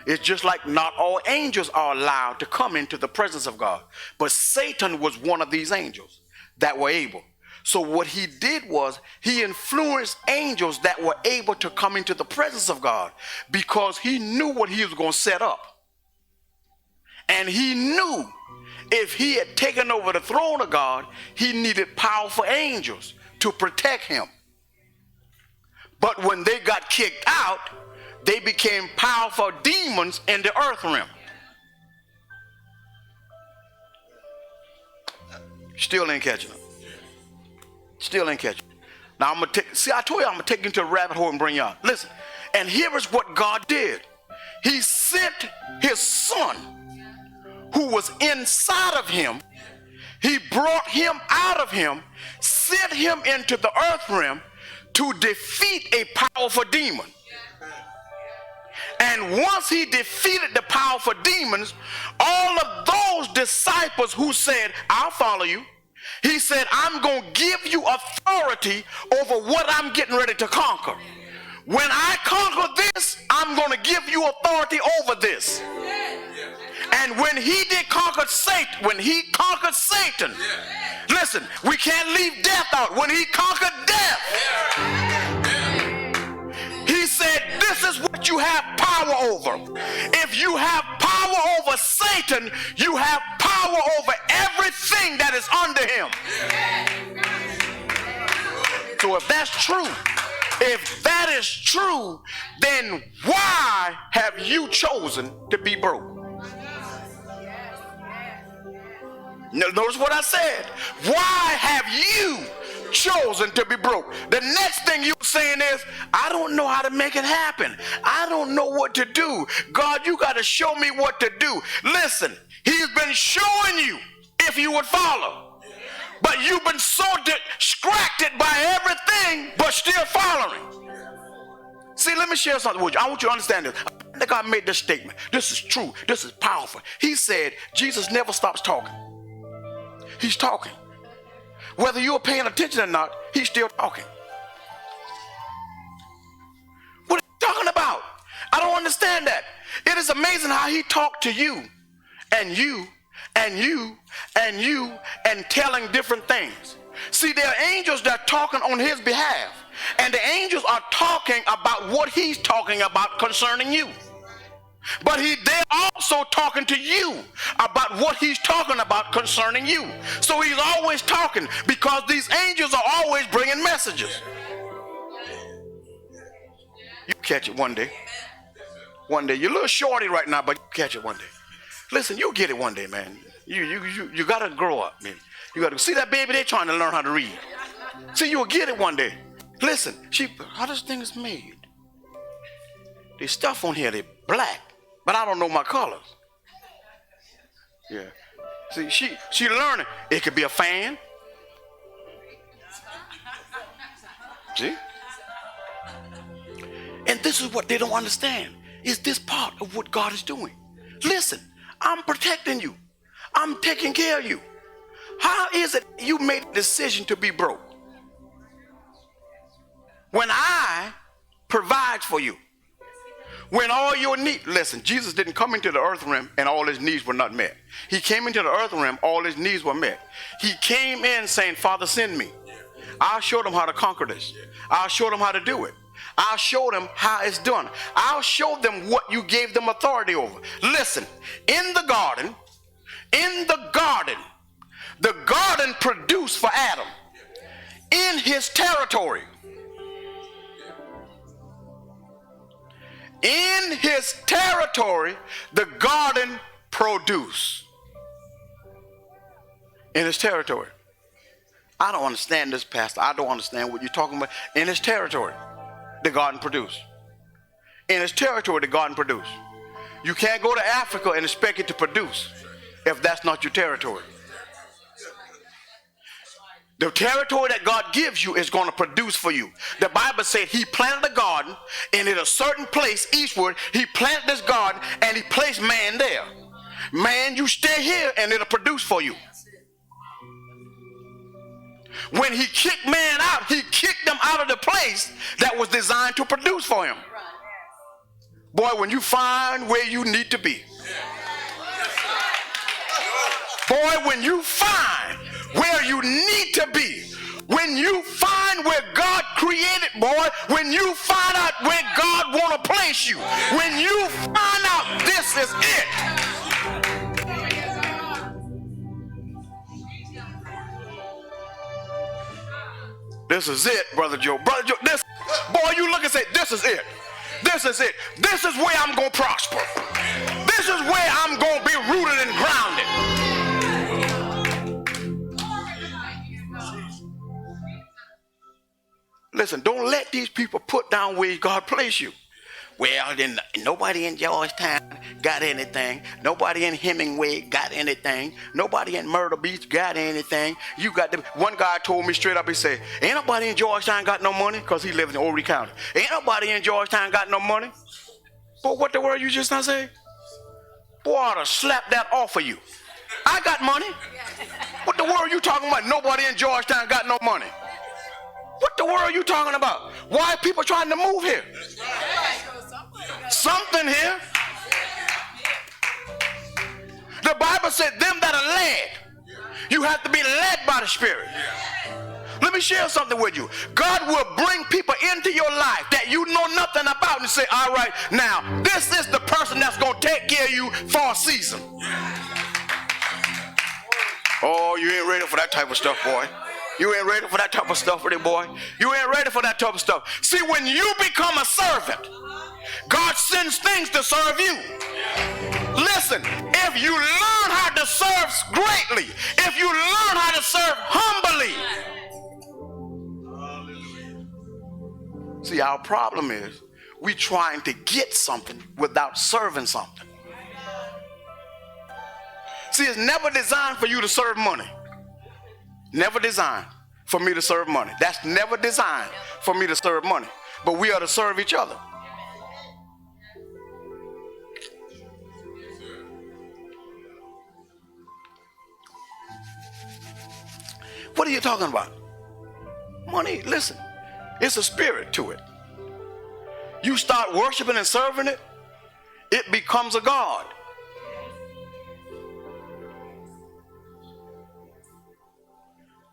It's just like not all angels are allowed to come into the presence of God. But Satan was one of these angels that were able. So what he did was he influenced angels that were able to come into the presence of God because he knew what he was going to set up. And he knew if he had taken over the throne of God, he needed powerful angels to protect him. But when they got kicked out, they became powerful demons in the earth realm. Still ain't catching them. Still ain't catching. Now I'm gonna take. See, I told you I'm gonna take you into a rabbit hole and bring you out. Listen, and here is what God did. He sent his son, who was inside of him. He brought him out of him, sent him into the earth realm to defeat a powerful demon. And once he defeated the powerful demons, all of those disciples who said, I'll follow you, he said, I'm going to give you authority over what I'm getting ready to conquer. When I conquer this, I'm going to give you authority over this. And when he did conquer Satan, listen, we can't leave death out. When he conquered death, he said, this is what you have power over. If you have power over Satan, you have power over everything that is under him. So if that's true, then why have you chosen to be broke? Notice what I said. Why have you chosen to be broke? The next thing you're saying is, I don't know how to make it happen. I don't know what to do. God, you got to show me what to do. Listen, he's been showing you if you would follow. But you've been so distracted by everything, but still following. See, let me share something with you. I want you to understand this. I think I made this statement. This is true. This is powerful. He said, Jesus never stops talking. He's talking. Whether you're paying attention or not, he's still talking. What are you talking about? I don't understand that. It is amazing how he talked to you and you and you and you and telling different things. See, there are angels that are talking on his behalf, and the angels are talking about what he's talking about concerning you. But they're also talking to you about what he's talking about concerning you. So he's always talking because these angels are always bringing messages. You catch it one day. One day. You're a little shorty right now, but you catch it one day. Listen, you'll get it one day, man. You got to grow up, man. You got to see that baby. They're trying to learn how to read. See, you'll get it one day. Listen, how this thing is made. There's stuff on here. They're black. But I don't know my colors. Yeah. See, she learning. It could be a fan. See? And this is what they don't understand. Is this part of what God is doing. Listen, I'm protecting you. I'm taking care of you. How is it you made a decision to be broke? When I provide for you. When all your needs, listen, Jesus didn't come into the earth realm and all his needs were not met. He came into the earth realm, all his needs were met. He came in saying, Father, send me. I'll show them how to conquer this. I'll show them how to do it. I'll show them how it's done. I'll show them what you gave them authority over. Listen, in the garden produced for Adam in his territory. In his territory, the garden produce. In his territory. I don't understand this, Pastor. I don't understand what you're talking about. In his territory, the garden produce. In his territory, the garden produce. You can't go to Africa and expect it to produce if that's not your territory. The territory that God gives you is going to produce for you. The Bible said he planted a garden, and in a certain place eastward, he planted this garden, and he placed man there. Man, you stay here, and it'll produce for you. When he kicked man out, he kicked them out of the place that was designed to produce for him. Boy, when you find where you need to be. Boy, when you find where you need to be, when you find where God created, boy, when you find out where God want to place you, when you find out this is it. This is it, Brother Joe. Brother Joe, this, boy, you look and say, this is it. This is it. This is where I'm going to prosper. This is where I'm going to be rooted and grounded. Listen, don't let these people put down where God placed you. Well, then nobody in Georgetown got anything. Nobody in Hemingway got anything. Nobody in Myrtle Beach got anything. You got them. One guy told me straight up, he said, ain't nobody in Georgetown got no money, because he lives in Horry County. Ain't nobody in Georgetown got no money. But what the word you just not say? Boy, I ought to slap that off of you. I got money. What the word you talking about? Nobody in Georgetown got no money. What the world are you talking about? Why are people trying to move here? Something here. The Bible said them that are led, you have to be led by the Spirit. Let me share something with you. God will bring people into your life that you know nothing about and say, all right, now this is the person that's going to take care of you for a season. Oh, you ain't ready for that type of stuff, boy. You ain't ready for that type of stuff, really, boy. You ain't ready for that type of stuff. See, when you become a servant, God sends things to serve you. Listen, if you learn how to serve greatly, if you learn how to serve humbly. See, our problem is we trying to get something without serving something. See, it's never designed for you to serve money. Never designed for me to serve money. That's never designed for me to serve money. But we are to serve each other. What are you talking about? Money, listen, it's a spirit to it. You start worshiping and serving it, it becomes a god.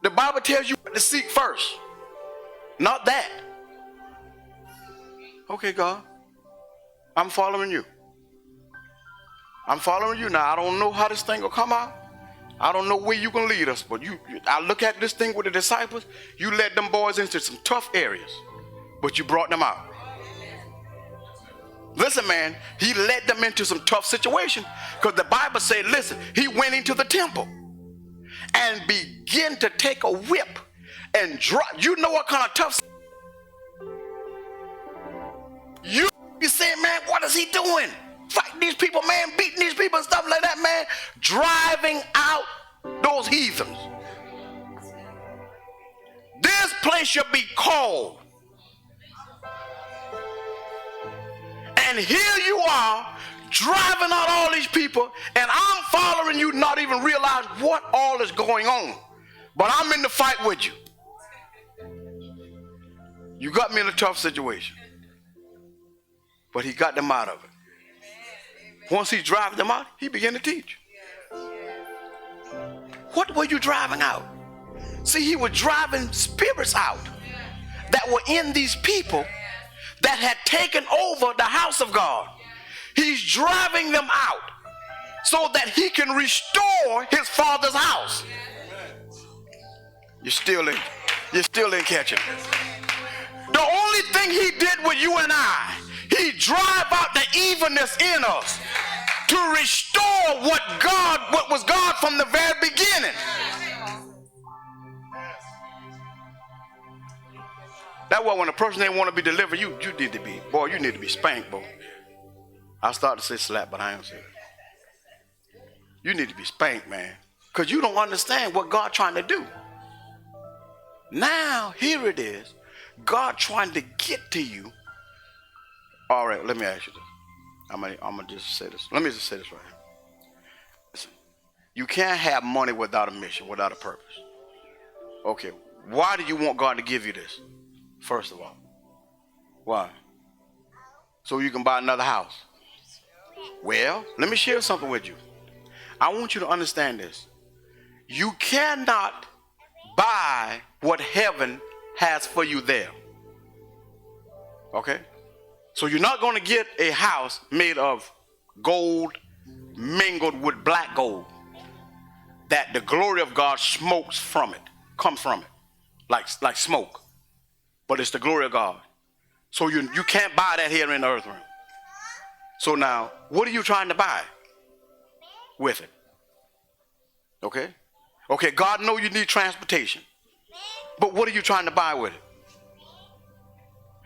The Bible tells you to seek first, not that. Okay, God, I'm following you. I'm following you now. I don't know how this thing will come out. I don't know where you can lead us, but I look at this thing with the disciples. You led them boys into some tough areas, but you brought them out. Listen, man, he led them into some tough situations because the Bible said, listen, he went into the temple and begin to take a whip and drop. You know what kind of tough? You say, man, what is he doing? Fighting these people, man, beating these people and stuff like that, man. Driving out those heathens. This place should be called. And here you are, driving out all these people, and I'm following you, not even realize what all is going on. But I'm in the fight with you. You got me in a tough situation. But he got them out of it. Once he drove them out, he began to teach. What were you driving out? See, he was driving spirits out that were in these people that had taken over the house of God. He's driving them out so that he can restore his father's house. You still didn't catch it. The only thing he did with you and I, He drive out the evilness in us to restore what was God from the very beginning. That's why when a person ain't want to be delivered, you need to be, boy, you need to be spanked, boy. I started to say slap, but I ain't saying it. You need to be spanked, man, because you don't understand what God trying to do. Now, here it is, God trying to get to you. All right, let me ask you this. I'm gonna just say this. Let me just say this right here. Listen, you can't have money without a mission, without a purpose. Okay, why do you want God to give you this? First of all, why? So you can buy another house. Well, let me share something with you. I want you to understand this. You cannot buy what heaven has for you there. Okay? So you're not going to get a house made of gold mingled with black gold, that the glory of God smokes from it, comes from it, like smoke. But it's the glory of God. So you can't buy that here in the earth realm. So now, what are you trying to buy with it? Okay? Okay, God knows you need transportation. But what are you trying to buy with it?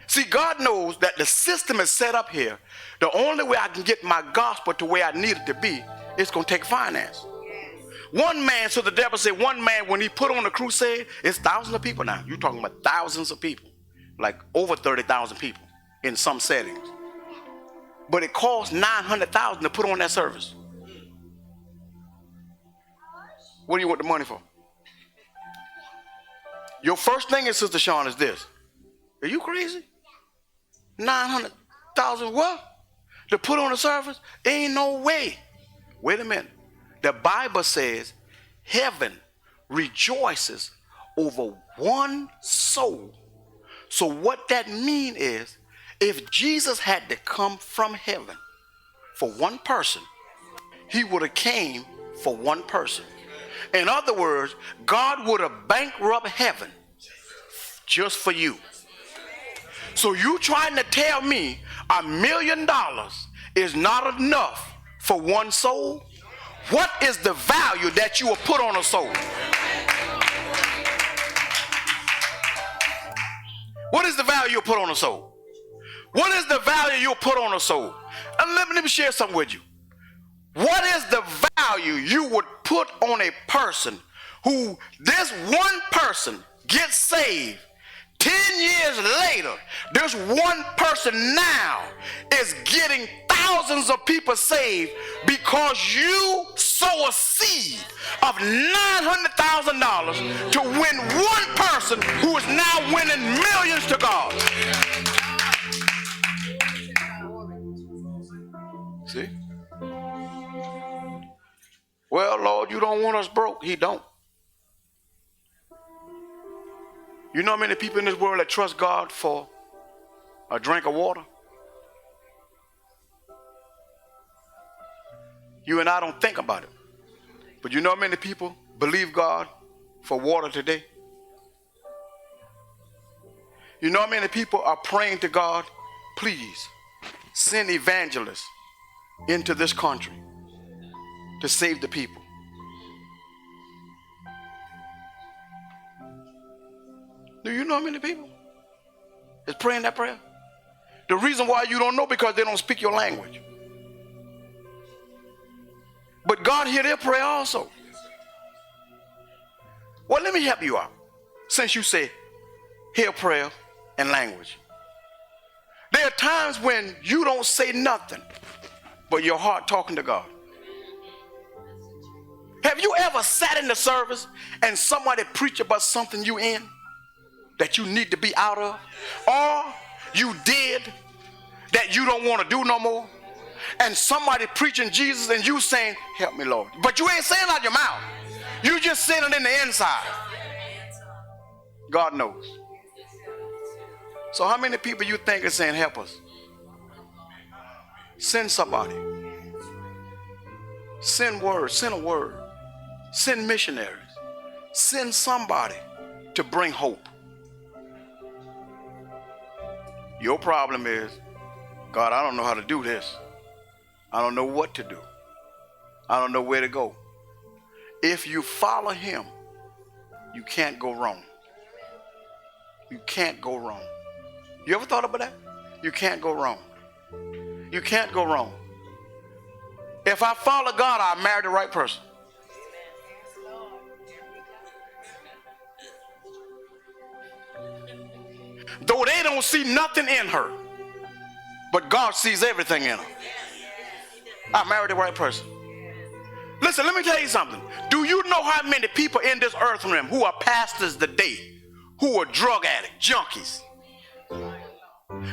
See, God knows that the system is set up here. The only way I can get my gospel to where I need it to be is going to take finance. One man, so the devil said, one man, when he put on a crusade, it's thousands of people now. You're talking about thousands of people. Like over 30,000 people in some settings. But it costs $900,000 to put on that service. What do you want the money for? Your first thing is, Sister Sean, is this. Are you crazy? 900,000 what? To put on a service? Ain't no way. Wait a minute. The Bible says heaven rejoices over one soul. So what that means is, if Jesus had to come from heaven for one person, he would have came for one person. In other words, God would have bankrupted heaven just for you. So you trying to tell me $1 million is not enough for one soul? What is the value that you will put on a soul? What is the value you put on a soul? What is the value you put on a soul? And let me share something with you. What is the value you would put on a person who this one person gets saved? 10 years later, this one person now is getting thousands of people saved because you sow a seed of $900,000 to win one person who is now winning millions to God. See? Well, Lord, you don't want us broke. He don't. You know how many people in this world that trust God for a drink of water? You and I don't think about it. But you know how many people believe God for water today? You know how many people are praying to God, please send evangelists into this country to save the people. Do you know how many people is praying that prayer? The reason why you don't know, because they don't speak your language. But God hear their prayer also. Well, let me help you out. Since you say hear prayer and language. There are times when you don't say nothing, but your heart talking to God. Have you ever sat in the service and somebody preach about something you in that you need to be out of? Or you did that you don't want to do no more? And somebody preaching Jesus and you saying, help me, Lord. But you ain't saying it out your mouth. You just saying it in the inside. God knows. So how many people you think are saying, help us? Send somebody. Send word. Send a word. Send missionaries. Send somebody to bring hope. Your problem is God, I don't know how to do this. I don't know what to do. I don't know where to go. If you follow him, you can't go wrong. You can't go wrong. You ever thought about that? You can't go wrong. You can't go wrong. If I follow God, I'll marry the right person. Though they don't see nothing in her, but God sees everything in her. I married the right person. Listen, let me tell you something. Do you know how many people in this earth realm who are pastors today, who are drug addicts, junkies,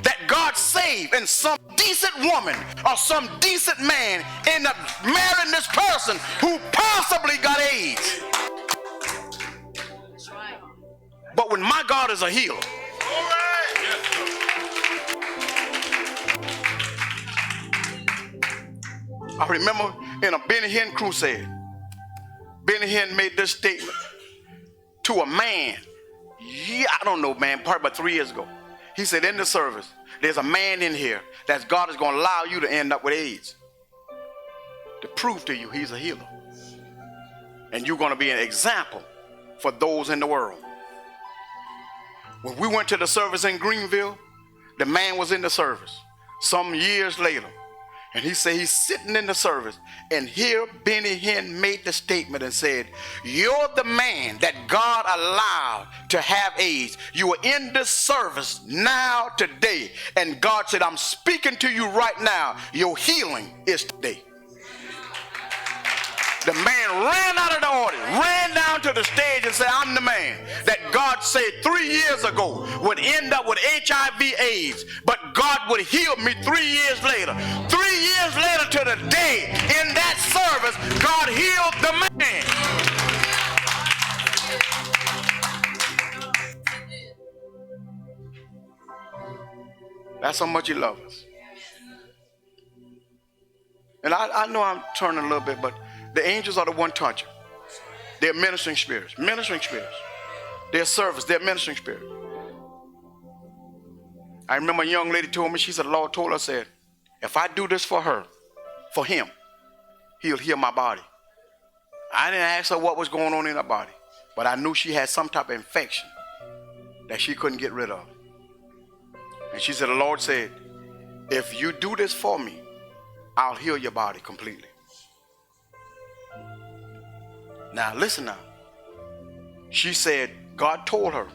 that God saved, and some decent woman or some decent man end up marrying this person who possibly got AIDS? But when my God is a healer, I remember in a Benny Hinn crusade, Benny Hinn made this statement to a man. Yeah, I don't know, man, probably about 3 years ago. He said, in the service, there's a man in here that God is going to allow you to end up with AIDS, to prove to you he's a healer. And you're going to be an example for those in the world. When we went to the service in Greenville, the man was in the service some years later. And he said he's sitting in the service, and here Benny Hinn made the statement and said, you're the man that God allowed to have AIDS. You are in this service now today, and God said, I'm speaking to you right now. Your healing is today. The man ran out of the audience, ran down to the stage and said, I'm the man that God said 3 years ago would end up with HIV AIDS, but God would heal me 3 years later. 3 years later to the day, in that service, God healed the man. That's how much he loves us. And I know I'm turning a little bit, but the angels are the one touching. They're ministering spirits. Ministering spirits. They're service. They're ministering spirits. I remember a young lady told me, she said, the Lord told her, said, if I do this for her, for him, he'll heal my body. I didn't ask her what was going on in her body, but I knew she had some type of infection that she couldn't get rid of. And she said, the Lord said, if you do this for me, I'll heal your body completely. Now, listen now. She said, God told her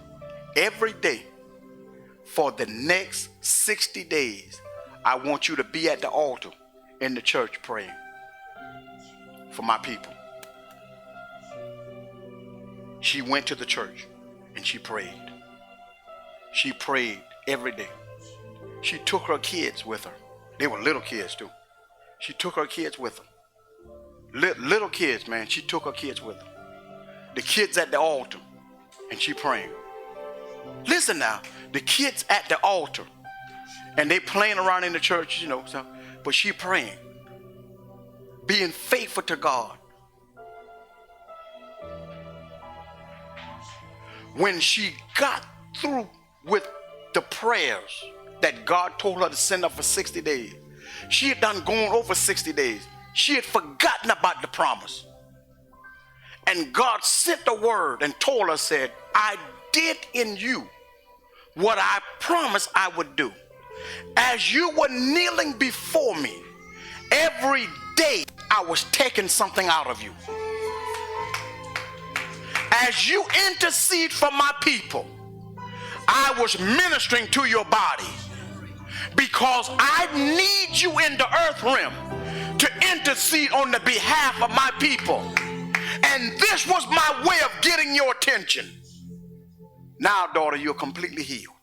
every day for the next 60 days, I want you to be at the altar in the church praying for my people. She went to the church and she prayed. She prayed every day. She took her kids with her. They were little kids too. She took her kids with her. Little kids, man, she took her kids with her. The kids at the altar, and she praying. Listen now, the kids at the altar, and they playing around in the church, you know, so, but she praying, being faithful to God. When she got through with the prayers that God told her to send up for 60 days, she had done gone over 60 days. She had forgotten about the promise. And God sent a word and told her, said, I did in you what I promised I would do. As you were kneeling before me, every day I was taking something out of you. As you intercede for my people, I was ministering to your body, because I need you in the earth realm to intercede on the behalf of my people. And this was my way of getting your attention. Now, daughter, you're completely healed.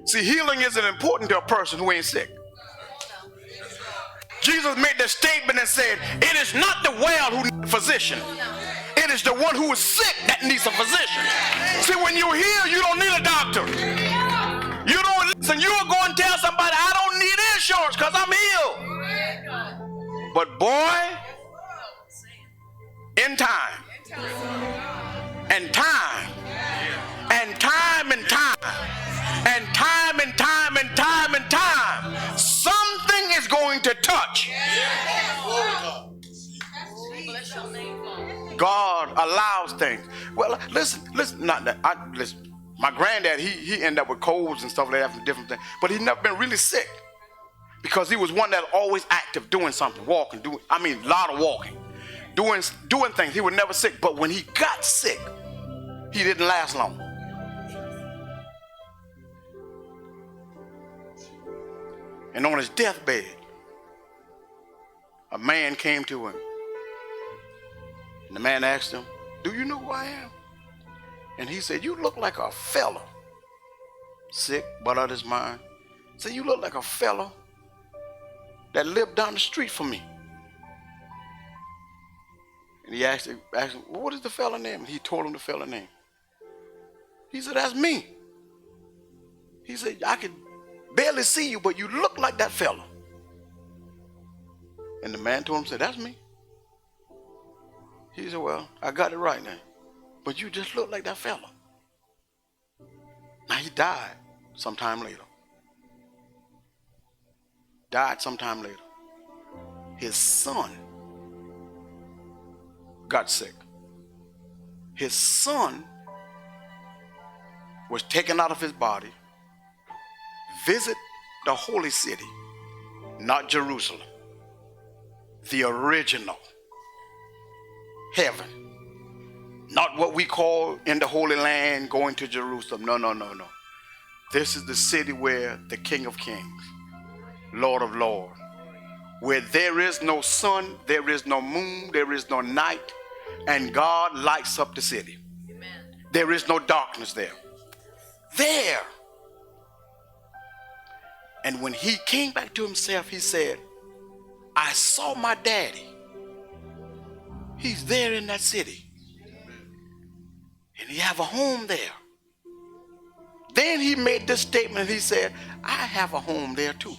See, healing isn't important to a person who ain't sick. Jesus made the statement and said, it is not the well who needs a physician. It is the one who is sick that needs a physician. See, when you're healed, you don't need a doctor. You don't listen. You'll go and tell somebody, I don't need insurance because I'm healed. But boy, in time, and time And time and time, and time and time and time and time, something is going to touch. God allows things. Well, listen, not that. Listen. My granddad, he ended up with colds and stuff like that from different things, but he's never been really sick because he was one that always active, doing something, walking, a lot of walking, doing things. He was never sick, but when he got sick, he didn't last long. And on his deathbed, a man came to him. And the man asked him, "Do you know who I am?" And he said, "You look like a fellow, sick but out of his mind. Said, you look like a fellow that lived down the street from me." And he asked him, "Well, what is the fellow name?" And he told him the fellow name. He said, "That's me." He said, "I could barely see you, but you look like that fellow." And the man told him, said, "That's me." He said, "Well, I got it right now, but you just look like that fellow." Now he died sometime later. His son got sick. His son was taken out of his body, visit the holy city, not Jerusalem, the original heaven. Not what we call in the Holy Land going to Jerusalem. No. This is the city where the King of Kings, Lord of Lords, where there is no sun, there is no moon, there is no night, and God lights up the city. Amen. There is no darkness there. There. And when he came back to himself, he said, "I saw my daddy. He's there in that city. And he have a home there." Then he made this statement. He said, "I have a home there too."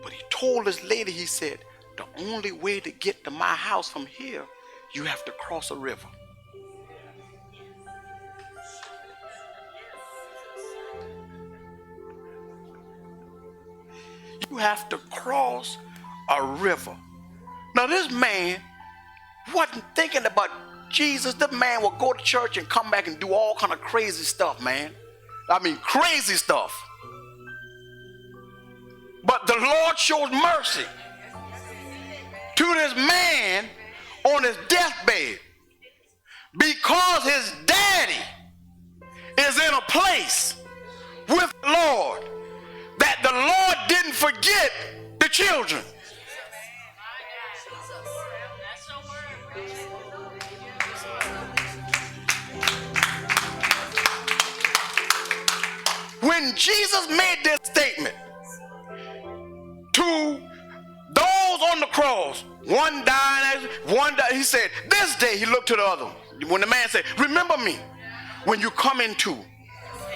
But he told this lady, he said, "The only way to get to my house from here, you have to cross a river." You have to cross a river. Now this man wasn't thinking about Jesus. The man would go to church and come back and do all kind of crazy stuff, man. Crazy stuff. But the Lord showed mercy to this man on his deathbed because his daddy is in a place with the Lord that the Lord didn't forget the children. When Jesus made this statement to those on the cross, one died, he said, "This day," he looked to the other one. When the man said, "Remember me when you come into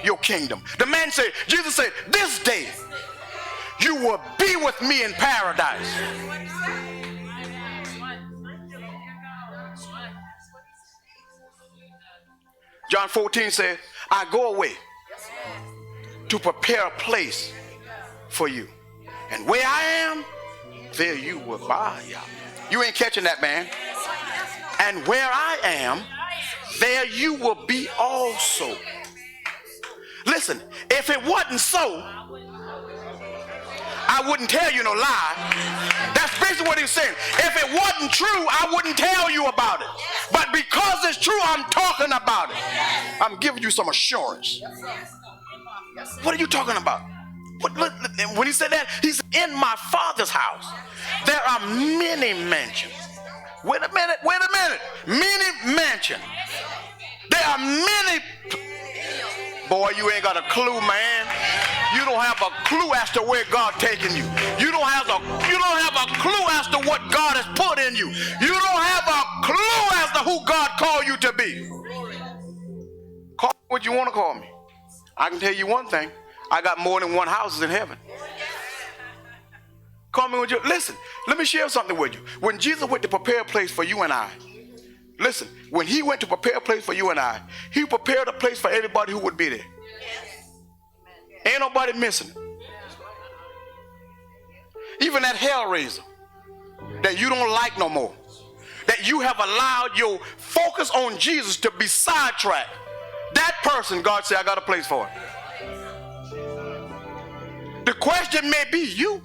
your kingdom." The man said, Jesus said, "This day you will be with me in paradise." John 14 said, "I go away to prepare a place for you. And where I am, there you will be." You ain't catching that, man. "And where I am, there you will be also." Listen, if it wasn't so, I wouldn't tell you no lie. That's basically what he's saying. If it wasn't true, I wouldn't tell you about it. But because it's true, I'm talking about it. I'm giving you some assurance. What are you talking about? When he said that, he said, "In my Father's house, there are many mansions." Wait a minute. Many mansions. There are many. Boy, you ain't got a clue, man. You don't have a clue as to where God taking you. You don't have a clue as to what God has put in you. You don't have a clue as to who God called you to be. Call me what you want to call me. I can tell you one thing. I got more than one house in heaven. Call me what you... Listen, let me share something with you. When Jesus went to prepare a place for you and I, Listen, when he went to prepare a place for you and I, he prepared a place for everybody who would be there. Ain't nobody missing it. Even that hellraiser that you don't like no more, that you have allowed your focus on Jesus to be sidetracked, that person, God said, I got a place for it. The question may be you.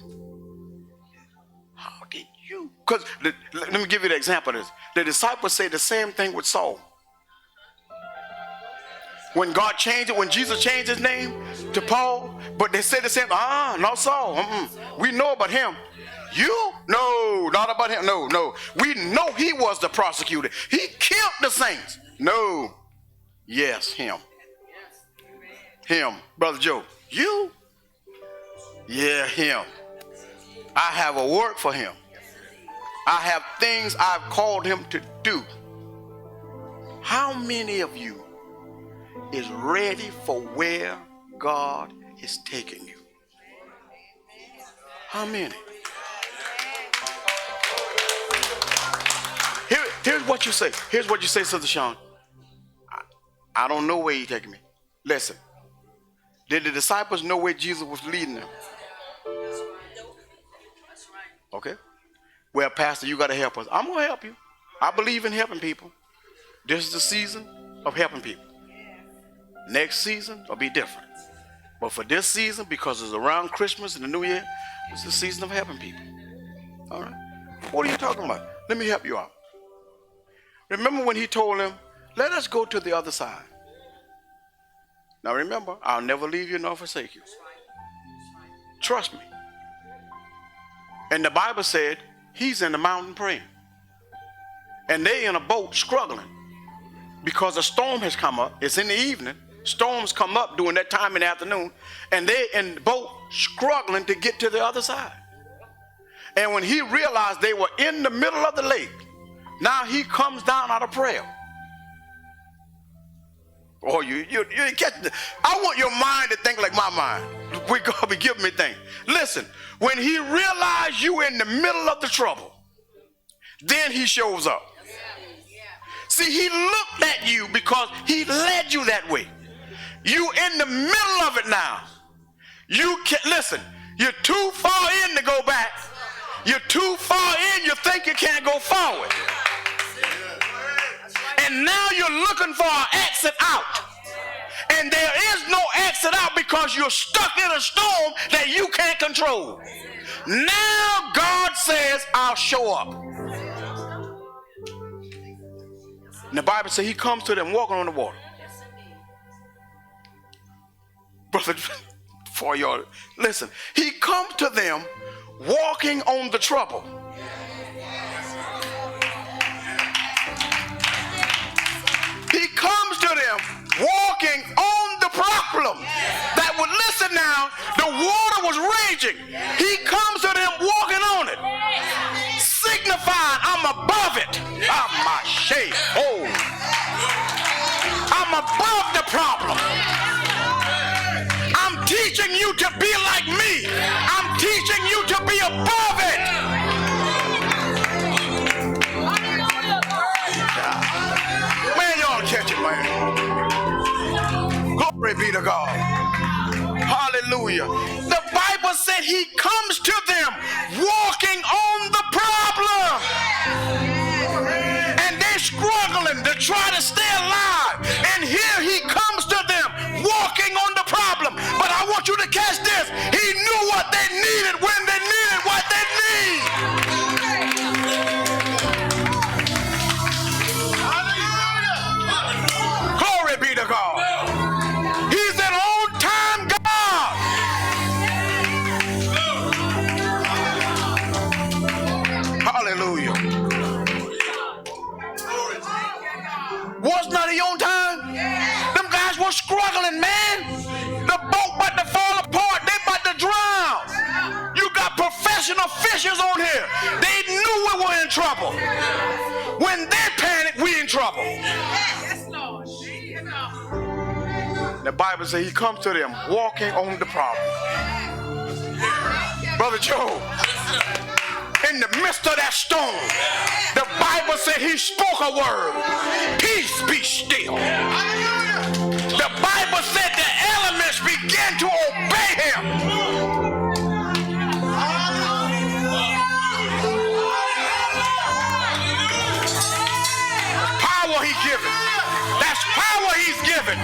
How did you? Because let me give you the example of this. The disciples say the same thing with Saul. When God changed it, when Jesus changed his name to Paul, but they said the same, not Saul. We know about him. You? No, not about him. No. We know he was the prosecutor. He killed the saints. No. Yes, him. Him. Brother Joe. You? Yeah, him. I have a work for him. I have things I've called him to do. How many of you is ready for where God is taking you? How many? Here's what you say. Here's what you say, Sister Sean. I don't know where he's taking me. Listen. Did the disciples know where Jesus was leading them? Okay. Well, Pastor, you got to help us. I'm going to help you. I believe in helping people. This is the season of helping people. Next season will be different. But for this season, because it's around Christmas and the New Year, it's the season of helping people. All right. What are you talking about? Let me help you out. Remember when he told them, let us go to the other side. Now remember, I'll never leave you nor forsake you. Trust me. And the Bible said he's in the mountain praying. And they in a boat struggling because a storm has come up. It's in the evening. Storms come up during that time in the afternoon. And they in the boat struggling to get to the other side. And when he realized they were in the middle of the lake, now he comes down out of prayer. Oh, you catch the, I want your mind to think like my mind. We're going to be giving me things. Listen, when he realized you in the middle of the trouble, then he shows up. See, he looked at you because he led you that way. You in the middle of it now. You can't, listen, you're too far in to go back. You're too far in, you think you can't go forward. And now you're looking for an exit out. And there is no exit out because you're stuck in a storm that you can't control. Now God says, I'll show up. And the Bible says he comes to them walking on the water. Brother, for y'all, listen, he comes to them walking on the trouble. He comes to them walking on the problem. That would, listen now, the water was raging. He comes to them walking on it, signifying I'm above it. I'm my shade. Oh, I'm above the problem. I'm teaching you to be like me. I'm teaching you to be above it. Man, y'all catch it, man. Glory be to God. Hallelujah. The Bible said he comes to them walking on the problem. And they're struggling to try to stay alive. And here he comes to them walking on the problem. But I want you to catch this. He knew what they needed when they needed what they need. Glory be to God. He's an on-time God. Hallelujah. Was not he on time? Them guys were struggling, man. The boat about to fall apart. They about to drown. You got professional fishers on here. They knew we were in trouble. When they panic, we in trouble. The Bible says he comes to them walking on the problem. Brother Joe, in the midst of that storm, the Bible said he spoke a word. Peace, be still. The Bible said the elements began to obey him. Power he given. That's power he's given.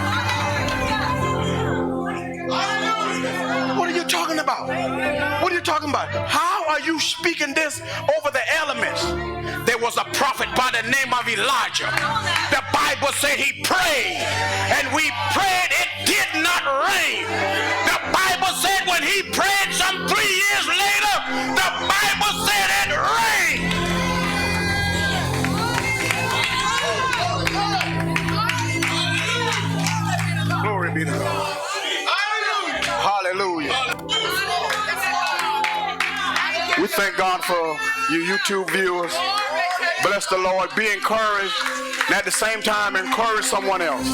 What are you talking about? What are you talking about? How are you speaking this over the elements? There was a prophet by the name of Elijah. The Bible said he prayed, and we prayed, it did not rain. The Bible said when he prayed some 3 years later, the Bible said it rained. Glory be to God. Hallelujah. We thank God for you YouTube viewers. Bless the Lord. Be encouraged. And at the same time, encourage someone else.